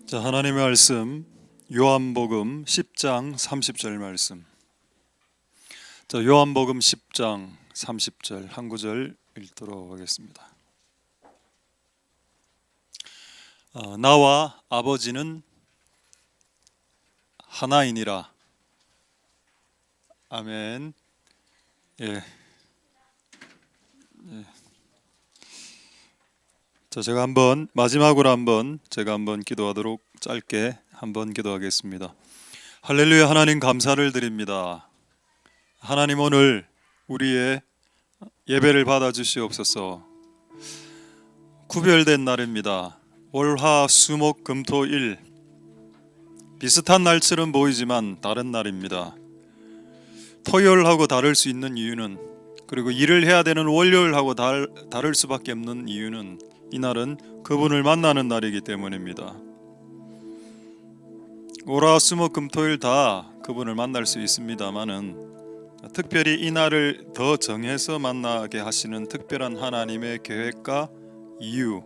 자, 하나님의 말씀 요한복음 10장 30절 말씀. 자, 요한복음 10장 30절 한 구절 읽도록 하겠습니다. 나와 아버지는 하나이니라. 아멘. 예. 자, 제가 마지막으로 제가 한번 기도하도록 짧게 한번 기도하겠습니다. 할렐루야. 하나님 감사를 드립니다. 하나님, 오늘 우리의 예배를 받아 주시옵소서. 구별된 날입니다. 월화 수목 금토일, 비슷한 날처럼 보이지만 다른 날입니다. 토요일하고 다를 수 있는 이유는, 그리고 일을 해야 되는 월요일하고 다를 수밖에 없는 이유는, 이날은 그분을 만나는 날이기 때문입니다. 월화 수목 금토일 다 그분을 만날 수 있습니다만은, 특별히 이 날을 더 정해서 만나게 하시는 특별한 하나님의 계획과 이유,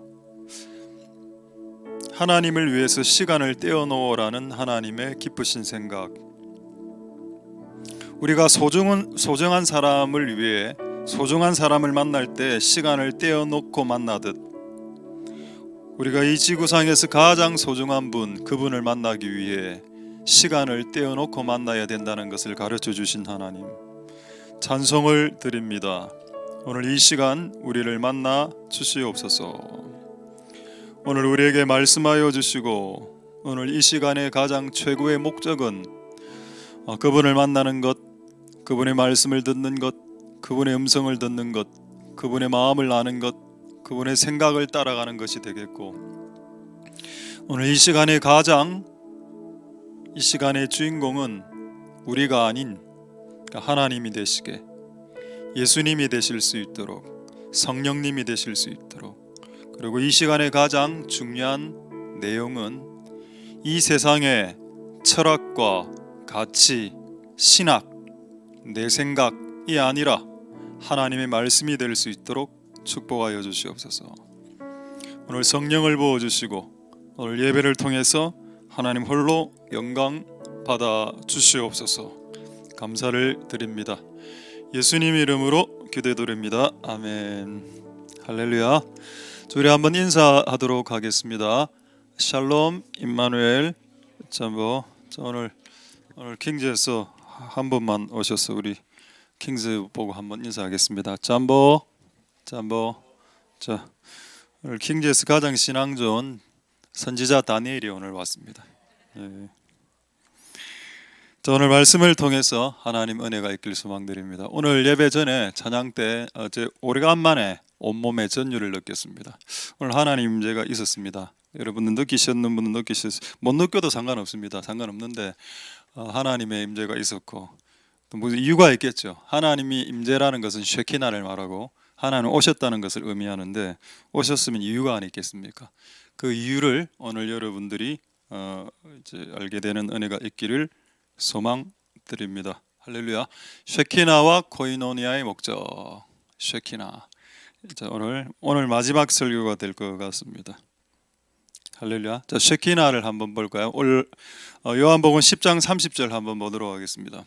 하나님을 위해서 시간을 떼어놓으라는 하나님의 기쁘신 생각, 우리가 소중한 사람을 위해 소중한 사람을 만날 때 시간을 떼어놓고 만나듯, 우리가 이 지구상에서 가장 소중한 분, 그분을 만나기 위해 시간을 떼어놓고 만나야 된다는 것을 가르쳐 주신 하나님, 찬송을 드립니다. 오늘 이 시간 우리를 만나 주시옵소서. 오늘 우리에게 말씀하여 주시고, 오늘 이 시간의 가장 최고의 목적은 그분을 만나는 것, 그분의 말씀을 듣는 것, 그분의 음성을 듣는 것, 그분의 마음을 아는 것, 그분의 생각을 따라가는 것이 되겠고, 오늘 이 시간의 주인공은 우리가 아닌 하나님이 되시게, 예수님이 되실 수 있도록, 성령님이 되실 수 있도록, 그리고 이 시간의 가장 중요한 내용은 이 세상의 철학과 가치, 신학, 내 생각이 아니라 하나님의 말씀이 될 수 있도록 축복하여 주시옵소서. 오늘 성령을 부어주시고 오늘 예배를 통해서 하나님 홀로 영광 받아 주시옵소서. 감사를 드립니다. 예수님 이름으로 기도드립니다. 아멘. 할렐루야. 우리 한번 인사하도록 하겠습니다. 샬롬 임마누엘. 오늘 킹즈에서 한 분만 오셔서 우리 킹즈 보고 한번 인사하겠습니다. 잠보. 자, 오늘 킹즈에서 가장 신앙 좋은 선지자 다니엘이 오늘 왔습니다. 예. 자, 오늘 말씀을 통해서 하나님 은혜가 있길 소망드립니다. 오늘 예배 전에 찬양 때 오래간만에 온몸에 전율을 느꼈습니다. 오늘 하나님 임재가 있었습니다. 여러분들 느끼셨는 분은 못 느껴도 상관없습니다. 상관없는데 하나님의 임재가 있었고, 또 무슨 이유가 있겠죠. 하나님이 임재라는 것은 쉐키나를 말하고 하나님 오셨다는 것을 의미하는데, 오셨으면 이유가 아니겠습니까? 그 이유를 오늘 여러분들이 이제 알게 되는 은혜가 있기를 소망드립니다. 할렐루야. 쉐키나와 코이노니아의 목적. 쉐키나. 자, 오늘 마지막 설교가 될 것 같습니다. 할렐루야. 자, 쉐키나를 한번 볼까요? 오늘 요한복음 10장 30절 한번 보도록 하겠습니다.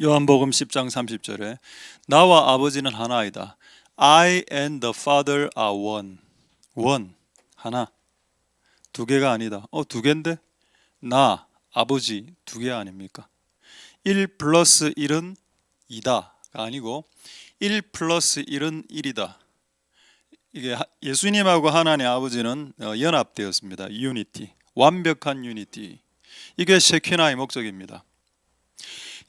요한복음 10장 30절에 나와 아버지는 하나이다. I and the Father are one. one, 하나. 두 개가 아니다. 두 개인데? 나, 아버지 두 개 아닙니까? 1 플러스 1은 2다가 아니고 1 플러스 1은 1이다. 이게 예수님하고 하나님 아버지는 연합되었습니다. 유니티, 완벽한 유니티. 이게 쉐키나의 목적입니다.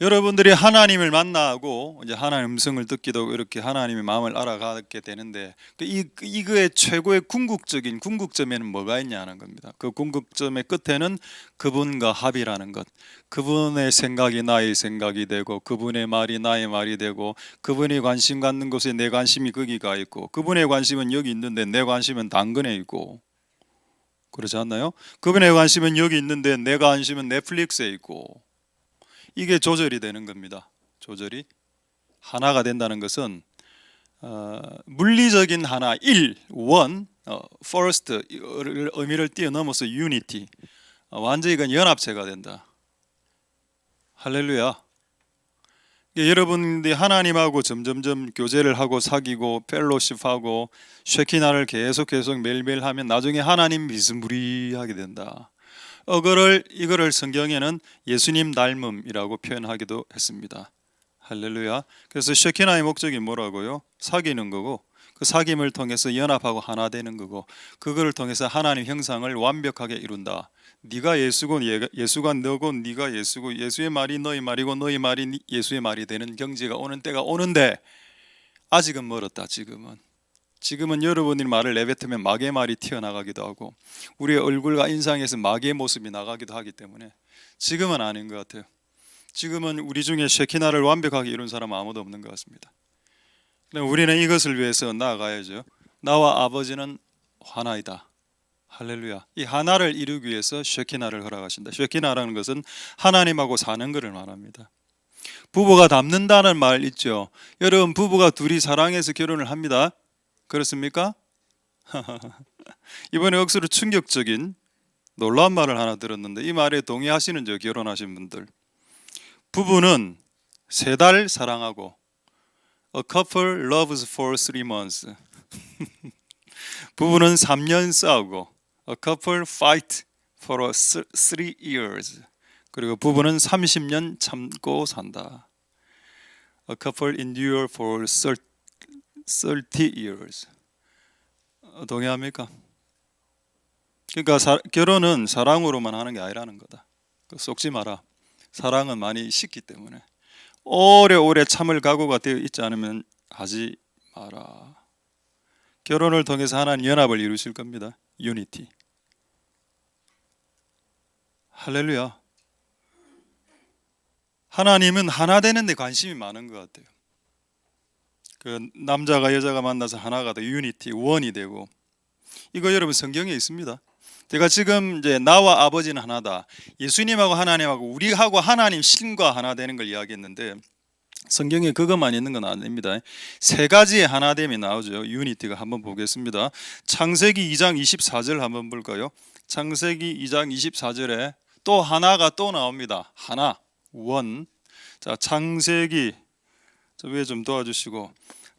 여러분들이 하나님을 만나고 이제 하나님의 음성을 듣기도 이렇게 하나님의 마음을 알아가게 되는데, 이거의 최고의 궁극점에는 뭐가 있냐는 겁니다. 그 궁극점의 끝에는 그분과 합이라는 것, 그분의 생각이 나의 생각이 되고, 그분의 말이 나의 말이 되고, 그분이 관심 갖는 곳에 내 관심이 거기가 있고, 그분의 관심은 여기 있는데 내 관심은 당근에 있고, 그렇지 않나요? 그분의 관심은 여기 있는데 내 관심은 넷플릭스에 있고, 이게 조절이 되는 겁니다. 조절이 하나가 된다는 것은 물리적인 하나, 원, first 의미를 뛰어넘어서 unity, 완전히 이건 연합체가 된다. 할렐루야. 여러분들이 하나님하고 점점점 교제를 하고 사귀고 펠로십하고 쉐키나를 계속 매일매일 하면 나중에 하나님 비스무리하게 된다. 이거를 성경에는 예수님 닮음이라고 표현하기도 했습니다. 할렐루야. 그래서 쉐키나의 목적이 뭐라고요? 사귀는 거고, 그 사귐을 통해서 연합하고 하나 되는 거고, 그거를 통해서 하나님 형상을 완벽하게 이룬다. 네가 예수고 예수가 너고 네가 예수고 예수의 말이 너희 말이고 너희 말이 예수의 말이 되는 경지가 오는 때가 오는데 아직은 멀었다. 지금은 여러분이 말을 내뱉으면 마귀의 말이 튀어나가기도 하고 우리의 얼굴과 인상에서 마귀의 모습이 나가기도 하기 때문에 지금은 아닌 것 같아요. 지금은 우리 중에 쉐키나를 완벽하게 이룬 사람은 아무도 없는 것 같습니다. 우리는 이것을 위해서 나아가야죠. 나와 아버지는 하나이다. 할렐루야. 이 하나를 이루기 위해서 쉐키나를 허락하신다. 쉐키나라는 것은 하나님하고 사는 것을 말합니다. 부부가 닮는다는 말 있죠. 여러분, 부부가 둘이 사랑해서 결혼을 합니다. 그렇습니까? 이번에 억수로 충격적인 놀라운 말을 하나 들었는데 이 말에 동의하시는죠? 결혼하신 분들. 부부는 3달 사랑하고 A couple loves for 3 months. 부부는 3년 싸우고 A couple fight for 3 years. 그리고 부부는 30년 참고 산다. A couple endure for 30 years. 동의합니까? 그러니까 결혼은 사랑으로만 하는 게 아니라는 거다. 속지 마라. 사랑은 많이 식기 때문에 오래오래 참을 각오가 되어 있지 않으면 하지 마라. 결혼을 통해서 하나님 연합을 이루실 겁니다. 유니티. 할렐루야. 하나님은 하나 되는 데 관심이 많은 것 같아요. 그 남자가 여자가 만나서 하나가 돼 유니티, 원이 되고 이거 여러분 성경에 있습니다. 제가 지금 이제 나와 아버지는 하나다. 예수님하고 하나님하고 우리하고 하나님 신과 하나 되는 걸 이야기했는데 성경에 그것만 있는 건 아닙니다. 3가지의 하나됨이 나오죠. 유니티가 한번 보겠습니다. 창세기 2장 24절 한번 볼까요? 창세기 2장 24절에 또 하나가 또 나옵니다. 하나, 원. 자, 창세기 저 위에 좀 도와주시고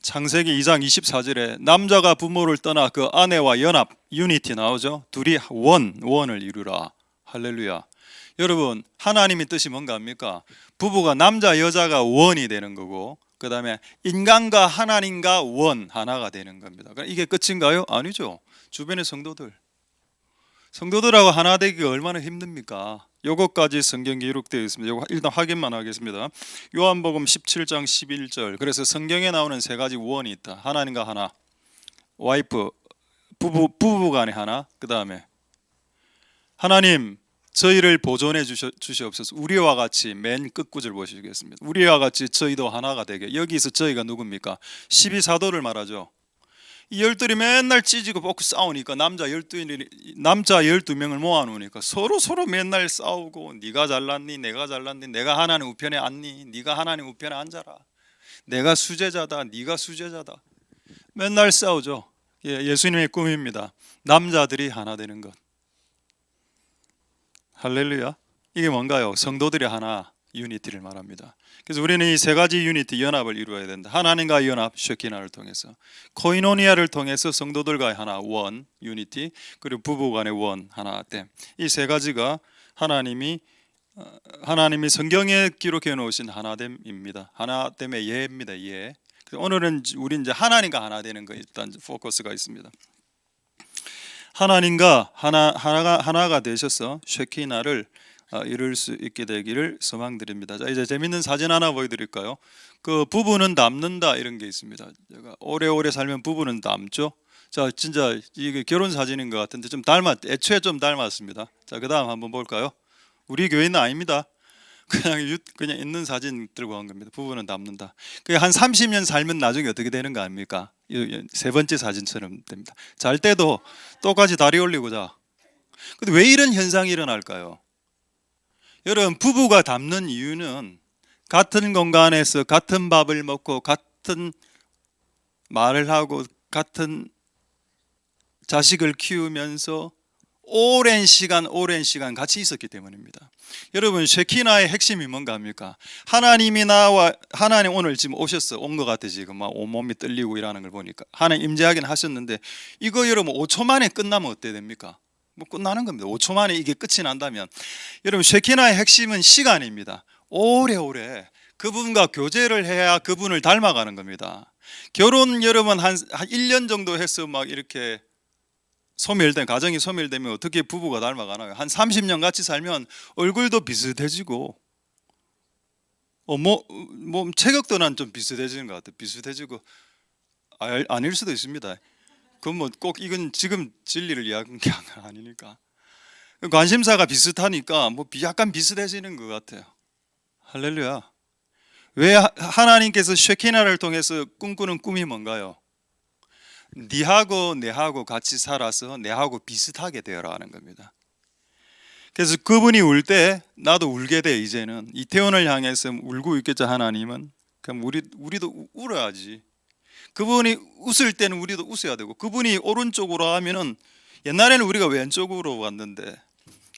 창세기 2장 24절에 남자가 부모를 떠나 그 아내와 연합, 유니티 나오죠. 둘이 원을 이루라. 할렐루야. 여러분, 하나님의 뜻이 뭔가 합니까? 부부가 남자 여자가 원이 되는 거고 그 다음에 인간과 하나님과 하나가 되는 겁니다. 이게 끝인가요? 아니죠. 주변의 성도들하고 하나 되기가 얼마나 힘듭니까? 요것까지 성경 기록되어 있습니다. 요거 일단 확인만 하겠습니다. 요한복음 17장 11절. 그래서 성경에 나오는 3가지 원이 있다. 하나님과 하나, 와이프, 부부 간에 하나. 그 다음에 하나님 저희를 보존해 주시옵소서. 우리와 같이 맨 끝구절 보시겠습니다. 우리와 같이 저희도 하나가 되게. 여기서 저희가 누굽니까? 12사도를 말하죠. 이 12이 맨날 찢고 뽑고 싸우니까 남자 12명을 모아놓으니까 서로 맨날 싸우고 네가 잘났니 내가 잘났니 내가 하나님 우편에 앉니 네가 하나님 우편에 앉아라 내가 수제자다 네가 수제자다 맨날 싸우죠. 예수님의 꿈입니다. 남자들이 하나 되는 것. 할렐루야. 이게 뭔가요? 성도들이 하나, 유니티를 말합니다. 그래서 우리는 이 3가지 유니티, 연합을 이루어야 된다. 하나님과의 연합, 쉐키나를 통해서, 코이노니아를 통해서 성도들과의 하나, 원, 유니티, 그리고 부부 간의 하나됨. 이 3가지가 하나님이 성경에 기록해 놓으신 하나됨입니다. 하나됨의 예입니다. 예. 오늘은 우리 이제 하나님과 하나 되는 거 일단 포커스가 있습니다. 하나님과 하나가 되셔서 쉐키나를 이룰 수 있게 되기를 소망드립니다. 자, 이제 재밌는 사진 하나 보여드릴까요? 그 부부는 닮는다 이런 게 있습니다. 제가 오래오래 살면 부부는 닮죠. 자, 진짜 이게 결혼 사진인 것 같은데 애초에 좀 닮았습니다. 자, 그 다음 한번 볼까요? 우리 교회는 아닙니다. 그냥 있는 사진 들고 간 겁니다. 부부는 닮는다. 그게 한 30년 살면 나중에 어떻게 되는 거 아닙니까? 3번째 사진처럼 됩니다. 잘 때도 똑같이 다리 올리고 자. 근데 왜 이런 현상이 일어날까요? 여러분, 부부가 닮는 이유는 같은 공간에서 같은 밥을 먹고 같은 말을 하고 같은 자식을 키우면서 오랜 시간 같이 있었기 때문입니다. 여러분, 쉐키나의 핵심이 뭔가 합니까? 하나님 오늘 지금 온 것 같아. 지금 막 온몸이 떨리고 일하는 걸 보니까 하나님 임재하긴 하셨는데, 이거 여러분 5초 만에 끝나면 어때 됩니까? 뭐 끝나는 겁니다. 5초 만에 이게 끝이 난다면. 여러분, 쉐키나의 핵심은 시간입니다. 오래오래 그분과 교제를 해야 그분을 닮아가는 겁니다. 결혼 여러분 한 1년 정도 해서 막 이렇게 가정이 소멸되면 어떻게 부부가 닮아가나요? 한 30년 같이 살면 얼굴도 비슷해지고, 체격도 난 좀 비슷해지는 것 같아요. 비슷해지고, 아닐 수도 있습니다. 그건 뭐 꼭 이건 지금 진리를 이야기한 게 아니니까. 관심사가 비슷하니까 뭐 약간 비슷해지는 것 같아요. 할렐루야. 왜 하나님께서 쉐키나를 통해서 꿈꾸는 꿈이 뭔가요? 니하고 내하고 같이 살아서 내하고 비슷하게 되어라 하는 겁니다. 그래서 그분이 울 때 나도 울게 돼. 이제는 이태원을 향해서 울고 있겠죠. 하나님은. 그럼 우리도 울어야지. 그분이 웃을 때는 우리도 웃어야 되고, 그분이 오른쪽으로 하면은, 옛날에는 우리가 왼쪽으로 왔는데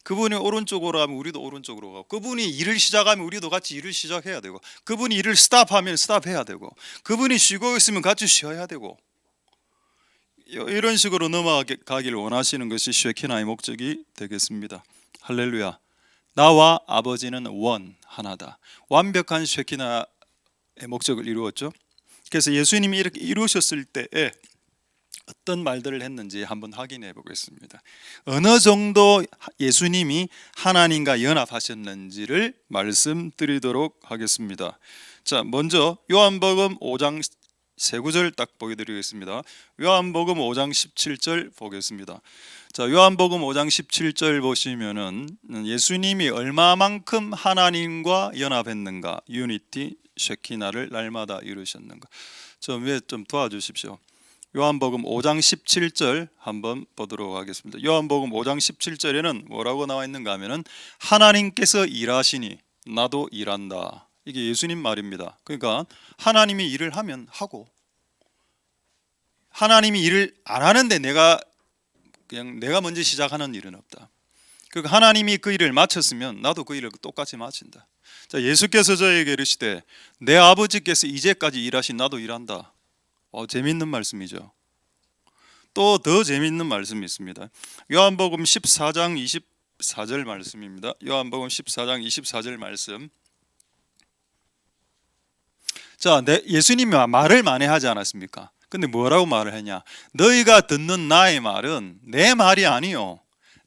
그분이 오른쪽으로 하면 우리도 오른쪽으로 가고, 그분이 일을 시작하면 우리도 같이 일을 시작해야 되고, 그분이 일을 스탑하면 스탑해야 되고, 그분이 쉬고 있으면 같이 쉬어야 되고, 이런 식으로 넘어가기를 원하시는 것이 쉐키나의 목적이 되겠습니다. 할렐루야. 나와 아버지는 하나다. 완벽한 쉐키나의 목적을 이루었죠. 그래서 예수님이 이렇게 이루셨을 때에 어떤 말들을 했는지 한번 확인해 보겠습니다. 어느 정도 예수님이 하나님과 연합하셨는지를 말씀드리도록 하겠습니다. 자, 먼저 요한복음 5장 세 구절 딱 보여드리겠습니다. 요한복음 5장 17절 보겠습니다. 자, 요한복음 5장 17절 보시면은 예수님이 얼마만큼 하나님과 연합했는가, 유니티 쉐키나를 날마다 이루셨는가. 좀 도와주십시오. 요한복음 5장 17절 한번 보도록 하겠습니다. 요한복음 5장 17절에는 뭐라고 나와 있는가 하면은, 하나님께서 일하시니 나도 일한다. 이게 예수님 말입니다. 그러니까 하나님이 일을 하면 하고, 하나님이 일을 안 하는데 내가 먼저 시작하는 일은 없다. 그러니까 하나님이 그 일을 마쳤으면 나도 그 일을 똑같이 마친다. 자, 예수께서 저에게 이르시되 내 아버지께서 이제까지 일하신 나도 일한다. 재밌는 말씀이죠. 또 더 재밌는 말씀이 있습니다. 요한복음 14장 24절 말씀입니다. 요한복음 14장 24절 말씀. 자, 예수님이 말을 많이 하지 않았습니까? 근데 뭐라고 말을 했냐? 너희가 듣는 나의 말은 내 말이 아니요,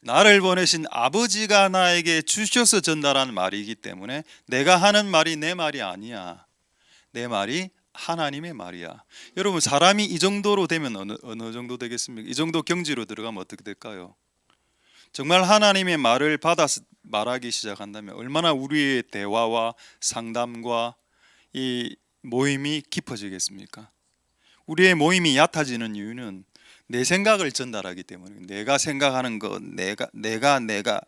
나를 보내신 아버지가 나에게 주셔서 전달한 말이기 때문에 내가 하는 말이 내 말이 아니야. 내 말이 하나님의 말이야. 여러분, 사람이 이 정도로 되면 어느 정도 되겠습니까? 이 정도 경지로 들어가면 어떻게 될까요? 정말 하나님의 말을 받아서 말하기 시작한다면 얼마나 우리의 대화와 상담과 이 모임이 깊어지겠습니까? 우리의 모임이 얕아지는 이유는 내 생각을 전달하기 때문에, 내가 생각하는 것, 내가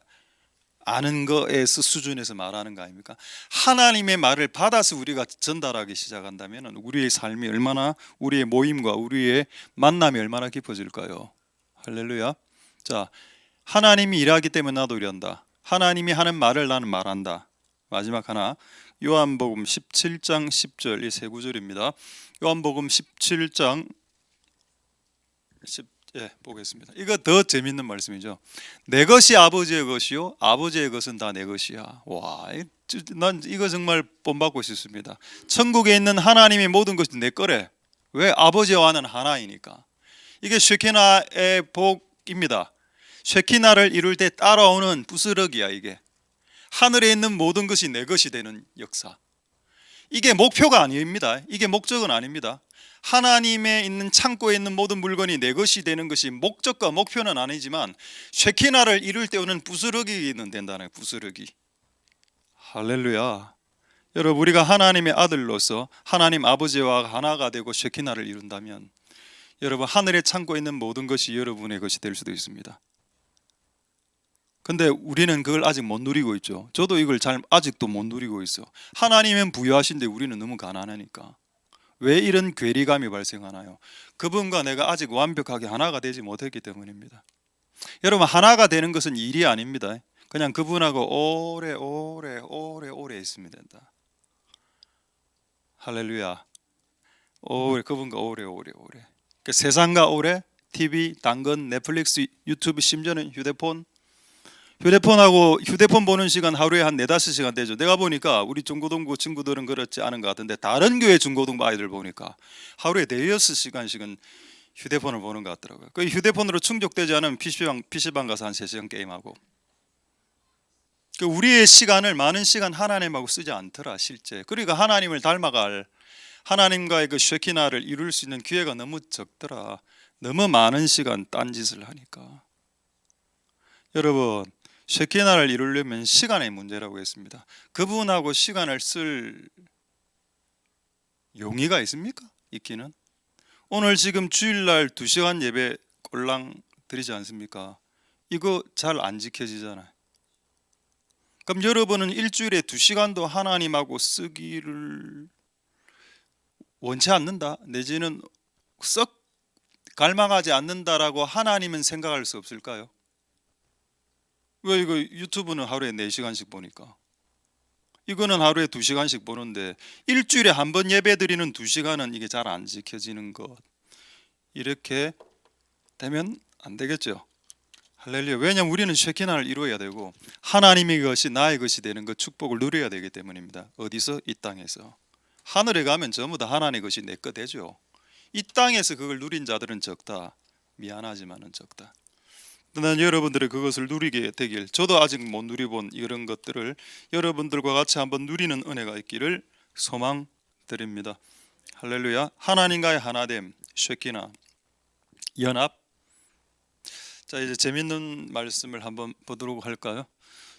아는 거에서 수준에서 말하는 거 아닙니까? 하나님의 말을 받아서 우리가 전달하기 시작한다면 우리의 삶이 얼마나, 우리의 모임과 우리의 만남이 얼마나 깊어질까요? 할렐루야. 자, 하나님이 일하기 때문에 나도 일한다. 하나님이 하는 말을 나는 말한다. 마지막 하나, 요한복음 17장 10절, 이 세 구절입니다. 요한복음 17장 10, 보겠습니다. 이거 더 재밌는 말씀이죠. 내 것이 아버지의 것이요, 아버지의 것은 다 내 것이야. 와, 난 이거 정말 본받고 싶습니다. 천국에 있는 하나님의 모든 것이 내 거래. 왜? 아버지와는 하나이니까. 이게 쉐키나의 복입니다. 쉐키나를 이룰 때 따라오는 부스러기야. 이게 하늘에 있는 모든 것이 내 것이 되는 역사. 이게 목표가 아닙니다. 이게 목적은 아닙니다. 하나님의 있는 창고에 있는 모든 물건이 내 것이 되는 것이 목적과 목표는 아니지만, 쉐키나를 이룰 때 오는 부스러기는 된다는, 부스러기. 할렐루야. 여러분, 우리가 하나님의 아들로서 하나님 아버지와 하나가 되고 쉐키나를 이룬다면, 여러분, 하늘의 창고에 있는 모든 것이 여러분의 것이 될 수도 있습니다. 근데 우리는 그걸 아직 못 누리고 있죠. 저도 이걸 아직도 못 누리고 있어. 하나님은 부유하신데 우리는 너무 가난하니까. 왜 이런 괴리감이 발생하나요? 그분과 내가 아직 완벽하게 하나가 되지 못했기 때문입니다. 여러분, 하나가 되는 것은 일이 아닙니다. 그냥 그분하고 오래 있으면 된다. 할렐루야. 그분과 오래. 그 세상과 오래, TV, 당근, 넷플릭스, 유튜브, 심지어는 휴대폰 보는 시간 하루에 한 4-5시간 되죠. 내가 보니까 우리 중고등부 친구들은 그렇지 않은 것 같은데 다른 교회 중고등부 아이들 보니까 하루에 4-6시간씩은 휴대폰을 보는 것 같더라고요. 그 휴대폰으로 충족되지 않으면 PC방 가서 한 3시간 게임하고. 그 우리의 시간을 많은 시간 하나님하고 쓰지 않더라 실제. 그러니까 하나님을 닮아갈, 하나님과의 그 쉐키나를 이룰 수 있는 기회가 너무 적더라. 너무 많은 시간 딴짓을 하니까. 여러분, 쉐키나를 이루려면 시간의 문제라고 했습니다. 그분하고 시간을 쓸 용의가 있습니까? 있기는. 오늘 지금 주일날 2시간 예배 꼴랑 드리지 않습니까? 이거 잘 안 지켜지잖아요. 그럼 여러분은 일주일에 2시간도 하나님하고 쓰기를 원치 않는다, 내지는 썩 갈망하지 않는다라고 하나님은 생각할 수 없을까요? 왜 이거 유튜브는 하루에 4시간씩 보니까, 이거는 하루에 2시간씩 보는데 일주일에 한 번 예배 드리는 2시간은 이게 잘 안 지켜지는 것, 이렇게 되면 안 되겠죠. 할렐루야. 왜냐하면 우리는 쉐키나를 이루어야 되고 하나님의 것이 나의 것이 되는 그 축복을 누려야 되기 때문입니다. 어디서? 이 땅에서. 하늘에 가면 전부 다 하나님의 것이 내 거 되죠. 이 땅에서 그걸 누린 자들은 적다. 미안하지만은 적다. 난 여러분들의 그것을 누리게 되길, 저도 아직 못 누리본 이런 것들을 여러분들과 같이 한번 누리는 은혜가 있기를 소망드립니다. 할렐루야. 하나님과의 하나됨, 쉐키나, 연합. 자, 이제 재밌는 말씀을 한번 보도록 할까요?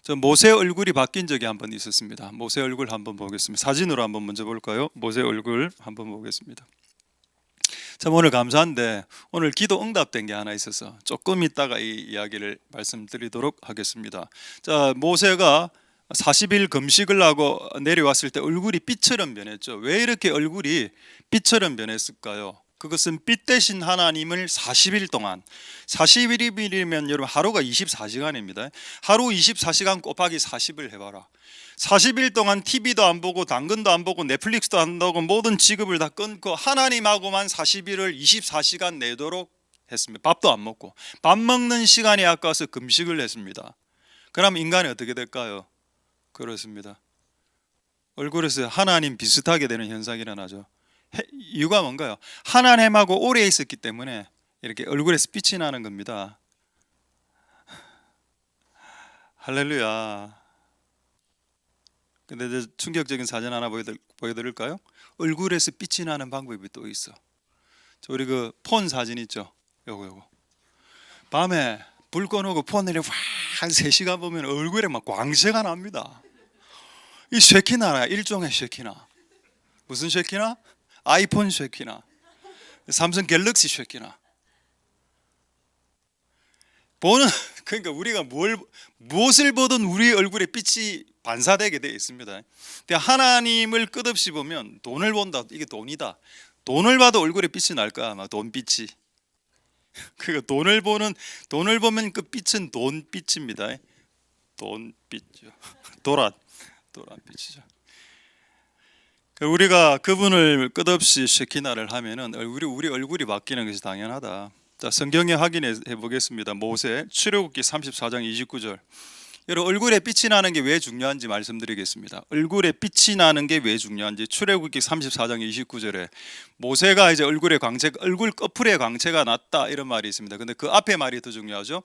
저 모세 얼굴이 바뀐 적이 한번 있었습니다. 모세 얼굴 한번 보겠습니다. 사진으로 한번 먼저 볼까요? 모세 얼굴 한번 보겠습니다. 참 오늘 감사한데 오늘 기도 응답된 게 하나 있어서 조금 있다가 이 이야기를 말씀드리도록 하겠습니다. 자, 모세가 40일 금식을 하고 내려왔을 때 얼굴이 빛처럼 변했죠. 왜 이렇게 얼굴이 빛처럼 변했을까요? 그것은 빛 대신 하나님을 40일 동안, 40일이면 여러분 하루가 24시간입니다. 하루 24시간 곱하기 40을 해봐라. 40일 동안 TV도 안 보고 당근도 안 보고 넷플릭스도 안 보고 모든 지급을 다 끊고 하나님하고만 40일을 24시간 내도록 했습니다. 밥도 안 먹고 밥 먹는 시간이 아까워서 금식을 했습니다. 그럼 인간이 어떻게 될까요? 그렇습니다. 얼굴에서 하나님 비슷하게 되는 현상이 일어나죠. 이유가 뭔가요? 하나님하고 오래 있었기 때문에 이렇게 얼굴에서 빛이 나는 겁니다. 할렐루야. 근데 이제 충격적인 사진 하나 보여드릴까요? 얼굴에서 빛이 나는 방법이 또 있어. 우리 그 폰 사진 있죠? 요거 밤에 불 꺼놓고 폰을 한 3시간 보면 얼굴에 막 광채가 납니다. 이 쉐키나라, 일종의 쉐키나. 무슨 쉐키나? 아이폰 쉐키나, 삼성 갤럭시 쉐키나. 보는, 그러니까 우리가 무엇을 보든 우리 얼굴에 빛이 반사되게 되어 있습니다. 하나님을 끝없이 보면 돈을 본다, 이게 돈이다. 돈을 봐도 얼굴에 빛이 날까? 아마 돈빛이. 그러니까 돈을 보면 그 빛은 돈빛입니다. 돈빛이죠. 도란빛이죠. 우리가 그분을 끝없이 쉐키나를 하면은 우리 얼굴이 바뀌는 것이 당연하다. 자, 성경에 확인해 보겠습니다. 모세 출애굽기 34장 29절. 여러분, 얼굴에 빛이 나는 게 왜 중요한지 말씀드리겠습니다. 얼굴에 빛이 나는 게 왜 중요한지 출애굽기 34장 29절에 모세가 이제 얼굴 꺼풀에 광채가 났다 이런 말이 있습니다. 근데 그 앞에 말이 더 중요하죠.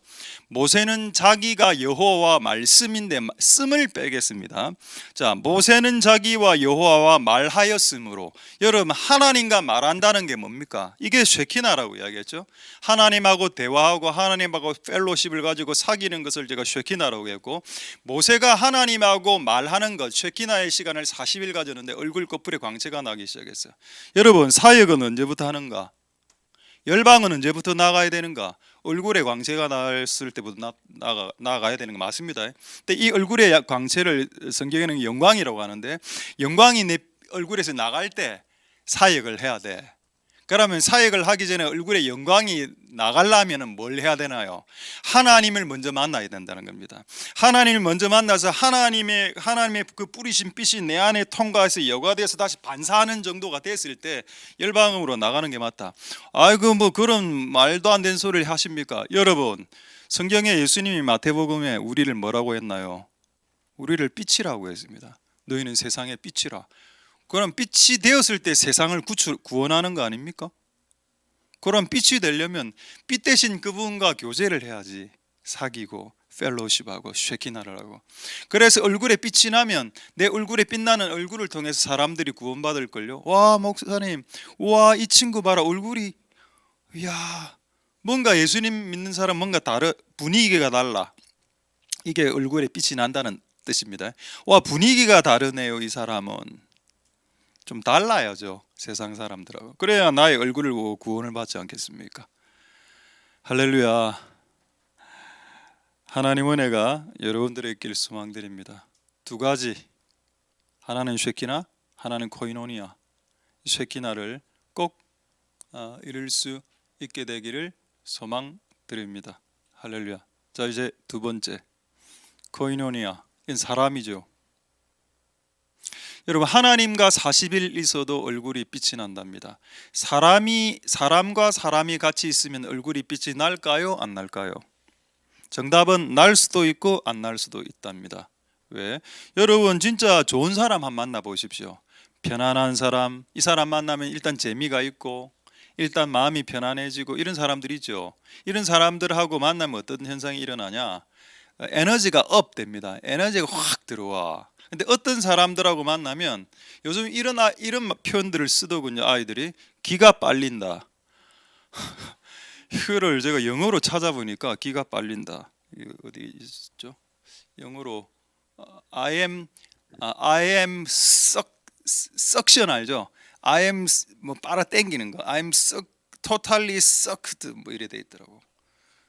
모세는 자기가 여호와와 말씀인데 씀을 빼겠습니다. 자, 모세는 자기와 여호와와 말하였으므로. 여러분, 하나님과 말한다는 게 뭡니까? 이게 쉐키나라고 이야기했죠. 하나님하고 대화하고 하나님하고 펠로십을 가지고 사귀는 것을 제가 쉐키나라고 했고, 모세가 하나님하고 말하는 것, 쉐키나의 시간을 40일 가졌는데 얼굴 꺼풀에 광채가 나기 시작했어요. 여러분, 사역은 언제부터 하는가? 열방은 언제부터 나가야 되는가? 얼굴에 광채가 났을 때부터 나가야 되는 거 맞습니다. 근데 이 얼굴의 광채를 성경에는 영광이라고 하는데, 영광이 내 얼굴에서 나갈 때 사역을 해야 돼. 그러면 사역을 하기 전에 얼굴에 영광이 나가려면 뭘 해야 되나요? 하나님을 먼저 만나야 된다는 겁니다. 하나님을 먼저 만나서 하나님의 그 뿌리신 빛이 내 안에 통과해서 여과돼서 다시 반사하는 정도가 됐을 때 열방으로 나가는 게 맞다. 아이고 뭐 그런 말도 안 되는 소리를 하십니까? 여러분, 성경에 예수님이 마태복음에 우리를 뭐라고 했나요? 우리를 빛이라고 했습니다. 너희는 세상의 빛이라. 그럼 빛이 되었을 때 세상을 구원하는 거 아닙니까? 그럼 빛이 되려면 빛 대신 그분과 교제를 해야지. 사귀고 펠로우십하고 쉐키나를 하고. 그래서 얼굴에 빛이 나면 내 얼굴에 빛나는 얼굴을 통해서 사람들이 구원받을 걸요. 와 목사님, 와 이 친구 봐라 얼굴이, 이야, 뭔가 예수님 믿는 사람 뭔가 분위기가 달라. 이게 얼굴에 빛이 난다는 뜻입니다. 와 분위기가 다르네요. 이 사람은 좀 달라야죠, 세상 사람들하고. 그래야 나의 얼굴을 보고 구원을 받지 않겠습니까? 할렐루야. 하나님 은혜가 여러분들의 있길 소망드립니다. 두 가지, 하나는 쉐키나, 하나는 코이노니아. 쉐키나를 꼭 이룰 수 있게 되기를 소망드립니다. 할렐루야. 자 이제 두 번째, 코이노니아. 이건 사람이죠. 여러분, 하나님과 40일 있어도 얼굴이 빛이 난답니다. 사람과 사람이 같이 있으면 얼굴이 빛이 날까요? 안 날까요? 정답은 날 수도 있고 안 날 수도 있답니다. 왜? 여러분 진짜 좋은 사람 한번 만나보십시오. 편안한 사람, 이 사람 만나면 일단 재미가 있고 일단 마음이 편안해지고 이런 사람들이죠. 이런 사람들하고 만나면 어떤 현상이 일어나냐? 에너지가 업 됩니다. 에너지가 확 들어와. 근데 어떤 사람들하고 만나면 요즘 이런 표현들을 쓰더군요. 아이들이 기가 빨린다. 이거를 제가 영어로 찾아보니까 기가 빨린다. 이거 어디 있었죠? 영어로 I am suction 알죠? I am 뭐 빨아 당기는 거. I am totally sucked 뭐 이래 돼 있더라고.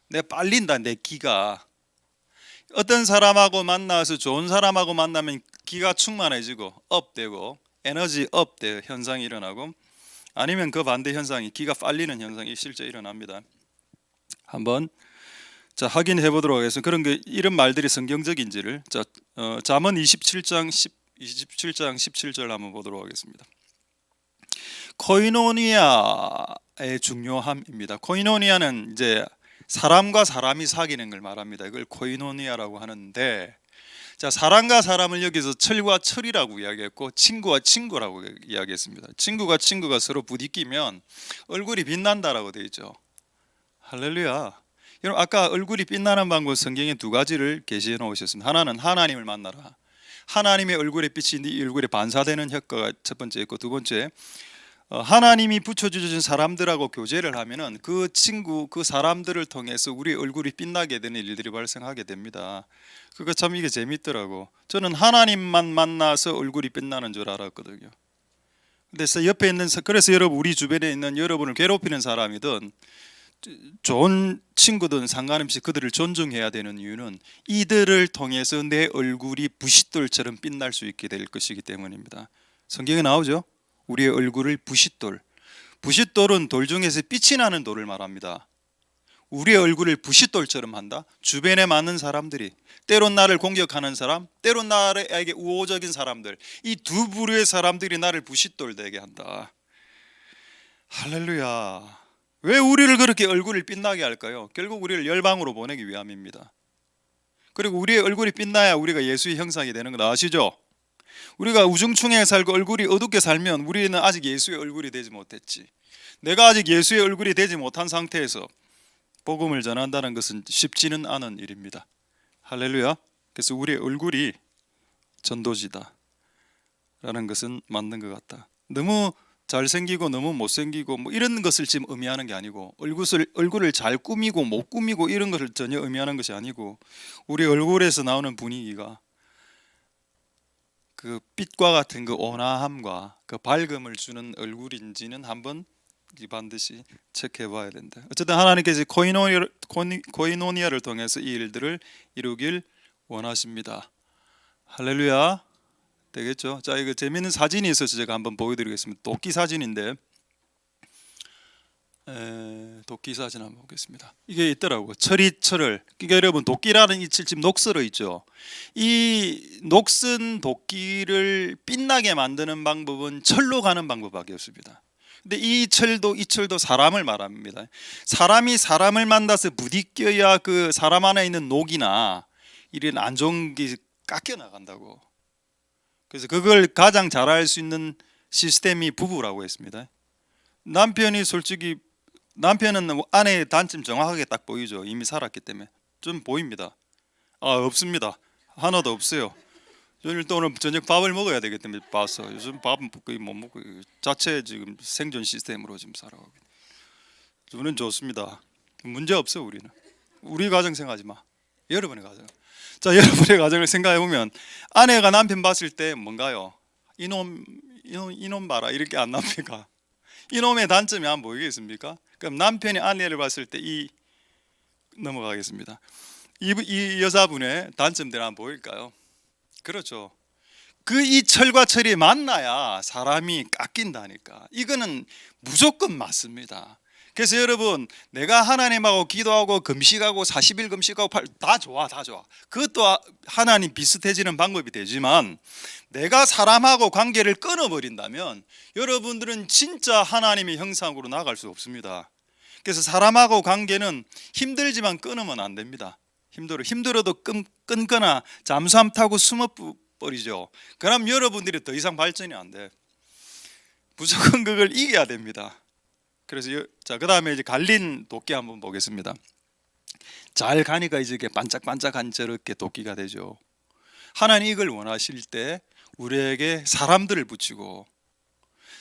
내가 빨린다 내 기가. 어떤 사람하고 만나서 좋은 사람하고 만나면 기가 충만해지고 업되고 에너지 업돼 현상이 일어나고, 아니면 그 반대 현상이 기가 빨리는 현상이 실제 일어납니다. 한번 확인해 보도록 하겠습니다. 그런 이런 말들이 성경적인지를. 잠언 27장 17절 한번 보도록 하겠습니다. 코이노니아의 중요함입니다. 코이노니아는 이제 사람과 사람이 사귀는 걸 말합니다. 이걸 코이노니아라고 하는데, 자 사람과 사람을 여기서 철과 철이라고 이야기했고 친구와 친구라고 이야기했습니다. 친구가 서로 부딪히면 얼굴이 빛난다라고 되어 있죠. 할렐루야. 여러분 아까 얼굴이 빛나는 방법 성경에 두 가지를 계시해 놓으셨습니다. 하나는 하나님을 만나라. 하나님의 얼굴에 빛이 네 얼굴에 반사되는 효과가 첫 번째 있고, 두 번째 하나님이 붙여주신 사람들하고 교제를 하면은 그 사람들을 통해서 우리 얼굴이 빛나게 되는 일들이 발생하게 됩니다. 그거 참 이게 재밌더라고. 저는 하나님만 만나서 얼굴이 빛나는 줄 알았거든요. 그래서 옆에 있는, 그래서 여러분 우리 주변에 있는 여러분을 괴롭히는 사람이든 좋은 친구든 상관없이 그들을 존중해야 되는 이유는 이들을 통해서 내 얼굴이 부싯돌처럼 빛날 수 있게 될 것이기 때문입니다. 성경에 나오죠. 우리의 얼굴을 부싯돌은 돌 중에서 빛이 나는 돌을 말합니다. 우리의 얼굴을 부싯돌처럼 한다. 주변에 많은 사람들이, 때론 나를 공격하는 사람, 때론 나에게 우호적인 사람들, 이 두 부류의 사람들이 나를 부싯돌 되게 한다. 할렐루야. 왜 우리를 그렇게 얼굴을 빛나게 할까요? 결국 우리를 열방으로 보내기 위함입니다. 그리고 우리의 얼굴이 빛나야 우리가 예수의 형상이 되는 거 아시죠? 우리가 우중충하게 살고 얼굴이 어둡게 살면 우리는 아직 예수의 얼굴이 되지 못했지. 내가 아직 예수의 얼굴이 되지 못한 상태에서 복음을 전한다는 것은 쉽지는 않은 일입니다. 할렐루야. 그래서 우리의 얼굴이 전도지다 라는 것은 맞는 것 같다. 너무 잘생기고 너무 못생기고 뭐 이런 것을 지금 의미하는 게 아니고, 얼굴을 잘 꾸미고 못 꾸미고 이런 것을 전혀 의미하는 것이 아니고, 우리 얼굴에서 나오는 분위기가 그 빛과 같은 그 온화함과 그 밝음을 주는 얼굴인지는 한번 반드시 체크해 봐야 된다. 어쨌든 하나님께서 코이노니아를 통해서 이 일들을 이루길 원하십니다. 할렐루야. 되겠죠? 자, 이거 재밌는 사진이 있어서 제가 한번 보여드리겠습니다. 도끼 사진인데, 도끼 사진 한번 보겠습니다. 이게 있더라고. 철을. 그러니까 여러분, 도끼라는 이 칠집 녹슬어 있죠. 이 녹슨 도끼를 빛나게 만드는 방법은 철로 가는 방법밖에 없습니다. 근데 이 철도 사람을 말합니다. 사람이 사람을 만나서 부딪혀야 그 사람 안에 있는 녹이나 이런 안 좋은 게 깎여 나간다고. 그래서 그걸 가장 잘 알 수 있는 시스템이 부부라고 했습니다. 남편은 아내의 단점 정확하게 딱 보이죠. 이미 살았기 때문에 좀 보입니다. 없습니다. 하나도 없어요. 오늘 저녁 밥을 먹어야 되기 때문에 봤어. 요즘 밥은 거의 못 먹고 자체 지금 생존 시스템으로 지금 살아가고. 저는 좋습니다. 문제 없어. 우리 가정 생각하지 마. 여러분의 가정. 자, 여러분의 가정을 생각해 보면 아내가 남편 봤을 때 뭔가요? 이놈 봐라 이렇게 안 납니까? 이놈의 단점이 안 보이겠습니까? 그럼 남편이 아내를 봤을 때 넘어가겠습니다. 이 여자분의 단점들 안 보일까요? 그렇죠. 이 철과 철이 만나야 사람이 깎인다니까. 이거는 무조건 맞습니다. 그래서 여러분, 내가 하나님하고 기도하고 금식하고 40일 금식하고 다 좋아. 그것도 하나님 비슷해지는 방법이 되지만 내가 사람하고 관계를 끊어버린다면 여러분들은 진짜 하나님의 형상으로 나갈 수 없습니다. 그래서 사람하고 관계는 힘들지만 끊으면 안 됩니다. 힘들어도 끊거나 잠수함 타고 숨어버리죠. 그럼 여러분들이 더 이상 발전이 안 돼. 무조건 그걸 이겨야 됩니다. 그래서 자, 그다음에 이제 갈린 도끼 한번 보겠습니다. 잘 가니까 이제 반짝반짝한 저렇게 도끼가 되죠. 하나님 이걸 원하실 때 우리에게 사람들을 붙이고.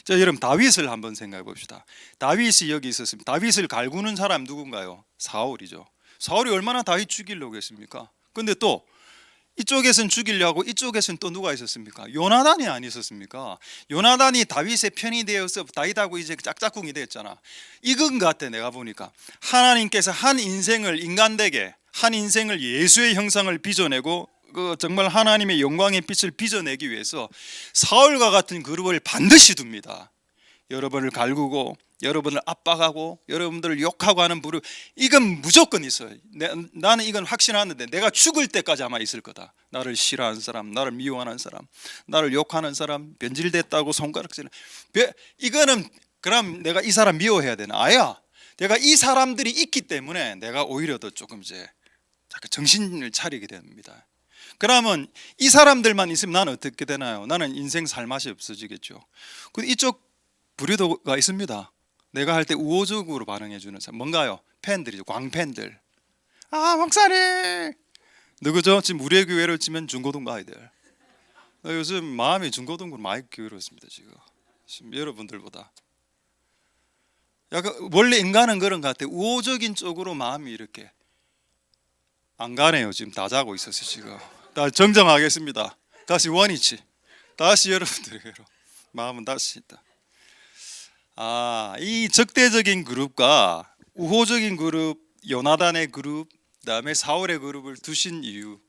자, 여러분 다윗을 한번 생각해 봅시다. 다윗이 여기 있었습니다. 다윗을 갈구는 사람 누군가요? 사울이죠. 사울이 얼마나 다윗 죽이려고 했습니까? 근데 또 이쪽에서는 죽이려고 이쪽에서는 또 누가 있었습니까? 요나단이 안 있었습니까? 요나단이 다윗의 편이 되어서 다윗하고 이제 짝짝꿍이 됐잖아. 이건 같아. 내가 보니까 하나님께서 한 인생을 인간되게, 한 인생을 예수의 형상을 빚어내고 정말 하나님의 영광의 빛을 빚어내기 위해서 사울과 같은 그룹을 반드시 둡니다. 여러분을 갈구고 여러분을 압박하고 여러분들을 욕하고 하는 부류, 이건 무조건 있어요. 나는 이건 확신하는데 내가 죽을 때까지 아마 있을 거다. 나를 싫어하는 사람, 나를 미워하는 사람, 나를 욕하는 사람, 변질됐다고 손가락질. 이거는 그럼 내가 이 사람 미워해야 되나? 아야. 내가 이 사람들이 있기 때문에 내가 오히려 더 조금 이제 정신을 차리게 됩니다. 그러면 이 사람들만 있으면 나는 어떻게 되나요? 나는 인생 살 맛이 없어지겠죠. 근데 이쪽 부류도가 있습니다. 내가 할 때 우호적으로 반응해 주는 사람. 뭔가요? 팬들이죠. 광팬들. 목사님 누구죠? 지금 우리의 교회로 치면 중고등부 아이들. 요즘 마음이 중고등부로 많이 기울었습니다. 지금 여러분들보다. 약간 원래 인간은 그런 것 같아요. 우호적인 쪽으로 마음이 이렇게 안 가네요. 지금 다 자고 있어서 지금. 다 정정하겠습니다. 다시 원위치. 다시 여러분들에게로 마음은 다시 있다. 이 적대적인 그룹과 우호적인 그룹, 요나단의 그룹, 그다음에 사울의 그룹을 두신 이유,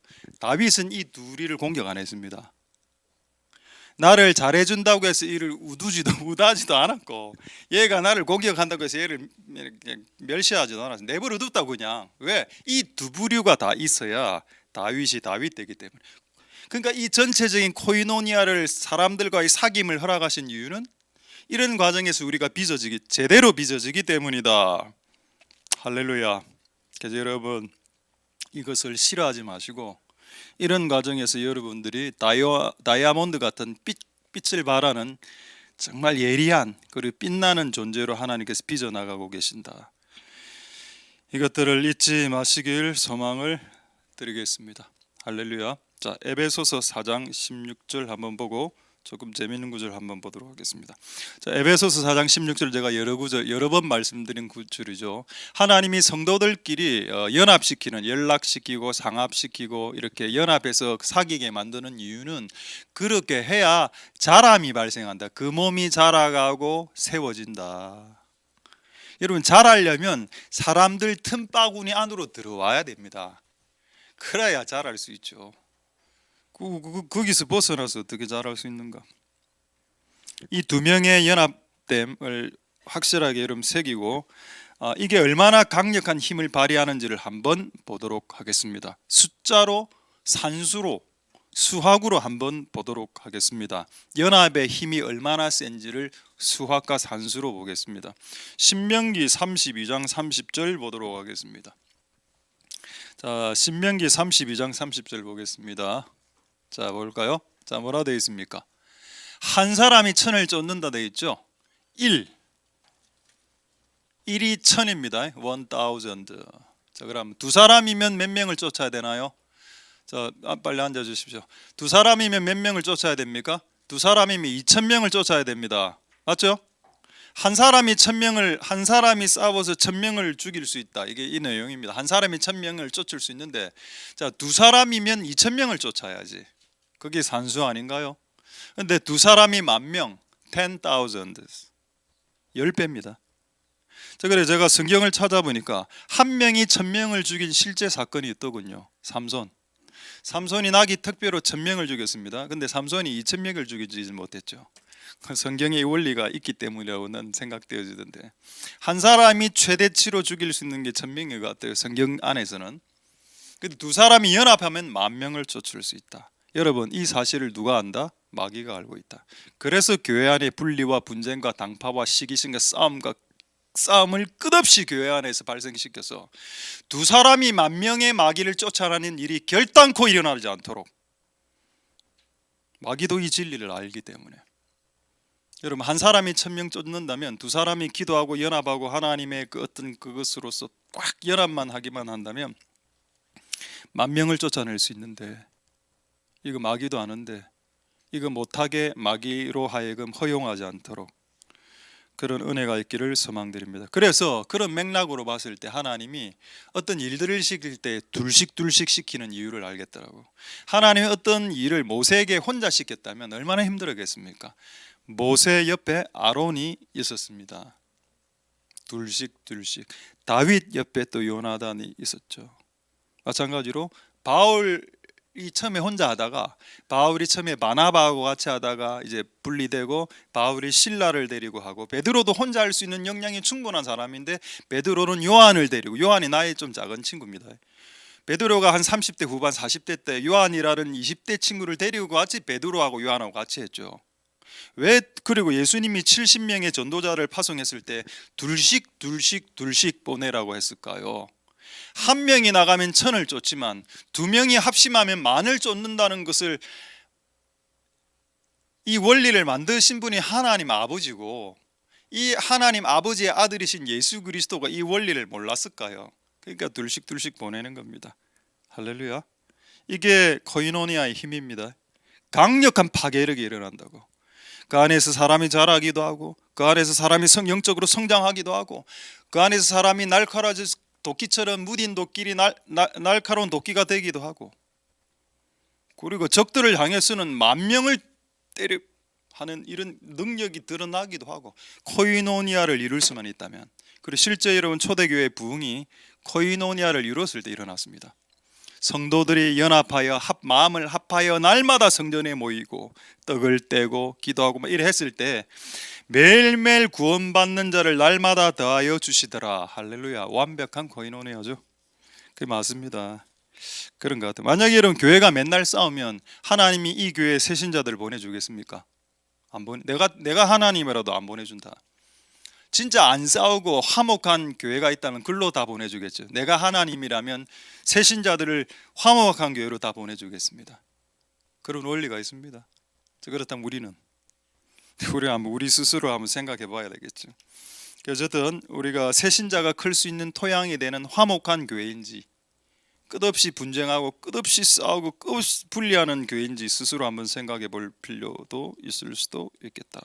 다윗은 이 둘이를 공격 안 했습니다. 나를 잘해준다고 해서 이를 우다지도 않았고, 얘가 나를 공격한다고 해서 얘를 멸시하지도 않았어요. 내버려 뒀다고 그냥. 왜? 이 두 부류가 다 있어야 다윗이 다윗 되기 때문에. 그러니까 이 전체적인 코이노니아를 사람들과의 사귐을 허락하신 이유는 이런 과정에서 우리가 제대로 빚어지기 때문이다. 할렐루야. 그래서 여러분 이것을 싫어하지 마시고 이런 과정에서 여러분들이 다이아몬드 같은 빛을 발하는 정말 예리한 그리고 빛나는 존재로 하나님께서 빚어나가고 계신다. 이것들을 잊지 마시길 소망을 드리겠습니다. 할렐루야. 자, 에베소서 4장 16절 한번 보고 조금 재미있는 구절 한번 보도록 하겠습니다. 자, 에베소서 4장 16절 제가 여러 번 말씀드린 구절이죠. 하나님이 성도들끼리 연합시키는, 연락시키고 상합시키고 이렇게 연합해서 사귀게 만드는 이유는 그렇게 해야 자람이 발생한다. 그 몸이 자라가고 세워진다. 여러분, 자라려면 사람들 틈바구니 안으로 들어와야 됩니다. 그래야 자랄 수 있죠. 거기서 벗어나서 어떻게 잘할 수 있는가? 이 두 명의 연합됨을 확실하게 여러분 새기고 이게 얼마나 강력한 힘을 발휘하는지를 한번 보도록 하겠습니다. 숫자로, 산수로, 수학으로 한번 보도록 하겠습니다. 연합의 힘이 얼마나 센지를 수학과 산수로 보겠습니다. 신명기 32장 30절 보도록 하겠습니다. 자, 신명기 32장 30절 보겠습니다. 자, 볼까요? 자, 뭐라 되어 있습니까? 한 사람이 천을 쫓는다 되어 있죠. 1이 천입니다. 1000. 자, 그럼 두 사람이면 몇 명을 쫓아야 되나요? 자, 빨리 앉아 주십시오. 두 사람이면 몇 명을 쫓아야 됩니까? 두 사람이면 2000명을 쫓아야 됩니다. 맞죠? 한 사람이 싸워서 1000명을 죽일 수 있다. 이게 이 내용입니다. 한 사람이 1000명을 쫓을 수 있는데, 자, 두 사람이면 2000명을 쫓아야지. 그게 산수 아닌가요? 근데 두 사람이 10,000명, 10,000, 10배입니다. 자, 그래 제가 성경을 찾아보니까 한 명이 1000명을 죽인 실제 사건이 있더군요. 삼손이 나기 특별로 1000명을 죽였습니다. 근데 삼손이 2000명을 죽이지 못했죠. 성경의 원리가 있기 때문이라고는 생각되어지던데, 한 사람이 최대치로 죽일 수 있는 게 1000명인 것 같아요. 성경 안에서는. 근데 두 사람이 연합하면 10,000명을 쫓을 수 있다. 여러분, 이 사실을 누가 안다? 마귀가 알고 있다. 그래서 교회 안에 분리와 분쟁과 당파와 시기심과 싸움을 끝없이 교회 안에서 발생시켜서 두 사람이 10,000명의 마귀를 쫓아내는 일이 결단코 일어나지 않도록, 마귀도 이 진리를 알기 때문에. 여러분, 한 사람이 1000명 쫓는다면 두 사람이 기도하고 연합하고 하나님의 그 어떤 그것으로서 꽉 연합만 하기만 한다면 10,000명을 쫓아낼 수 있는데, 이거 마귀도 아는데 이거 못하게 마귀로 하여금 허용하지 않도록 그런 은혜가 있기를 소망드립니다. 그래서 그런 맥락으로 봤을 때 하나님이 어떤 일들을 시킬 때 둘씩 시키는 이유를 알겠더라고. 하나님이 어떤 일을 모세에게 혼자 시켰다면 얼마나 힘들었겠습니까? 모세 옆에 아론이 있었습니다. 둘씩. 다윗 옆에 또 요나단이 있었죠. 마찬가지로 바울이 처음에 혼자 하다가, 바울이 처음에 바나바하고 같이 하다가 이제 분리되고 바울이 실라를 데리고 하고, 베드로도 혼자 할 수 있는 역량이 충분한 사람인데 베드로는 요한을 데리고, 요한이 나이 좀 작은 친구입니다. 베드로가 한 30대 후반 40대 때 요한이라는 20대 친구를 데리고 같이 베드로하고 요한하고 같이 했죠. 왜? 그리고 예수님이 70명의 전도자를 파송했을 때 둘씩 보내라고 했을까요? 한 명이 나가면 1000을 쫓지만 두 명이 합심하면 10,000을 쫓는다는 것을, 이 원리를 만드신 분이 하나님 아버지고 이 하나님 아버지의 아들이신 예수 그리스도가 이 원리를 몰랐을까요? 그러니까 둘씩 보내는 겁니다. 할렐루야. 이게 코이노니아의 힘입니다. 강력한 파괴력이 일어난다고. 그 안에서 사람이 자라기도 하고, 그 안에서 사람이 영적으로 성장하기도 하고, 그 안에서 사람이 날카로워져 도끼처럼 무딘 도끼리 날카로운 도끼가 되기도 하고, 그리고 적들을 향해서는 10,000명을 때려 하는 이런 능력이 드러나기도 하고, 코이노니아를 이룰 수만 있다면. 그리고 실제 여러분, 초대교회의 부흥이 코이노니아를 이뤘을 때 일어났습니다. 성도들이 연합하여 마음을 합하여 날마다 성전에 모이고 떡을 떼고 기도하고 막 이래 했을 때 매일매일 구원받는 자를 날마다 더하여 주시더라. 할렐루야. 완벽한 코이노니아죠. 그게 맞습니다. 그런 것 같아요. 만약에 여러분 교회가 맨날 싸우면 하나님이 이 교회에 새 신자들을 보내주겠습니까? 안 보내. 내가 하나님이라도 안 보내준다. 진짜 안 싸우고 화목한 교회가 있다면 글로 다 보내주겠죠. 내가 하나님이라면 새 신자들을 화목한 교회로 다 보내주겠습니다. 그런 원리가 있습니다. 그렇다면 우리 스스로 한번 생각해 봐야 되겠죠. 어쨌든 우리가 새 신자가 클 수 있는 토양이 되는 화목한 교회인지, 끝없이 분쟁하고 끝없이 싸우고 끝없이 분리하는 교회인지 스스로 한번 생각해 볼 필요도 있을 수도 있겠다.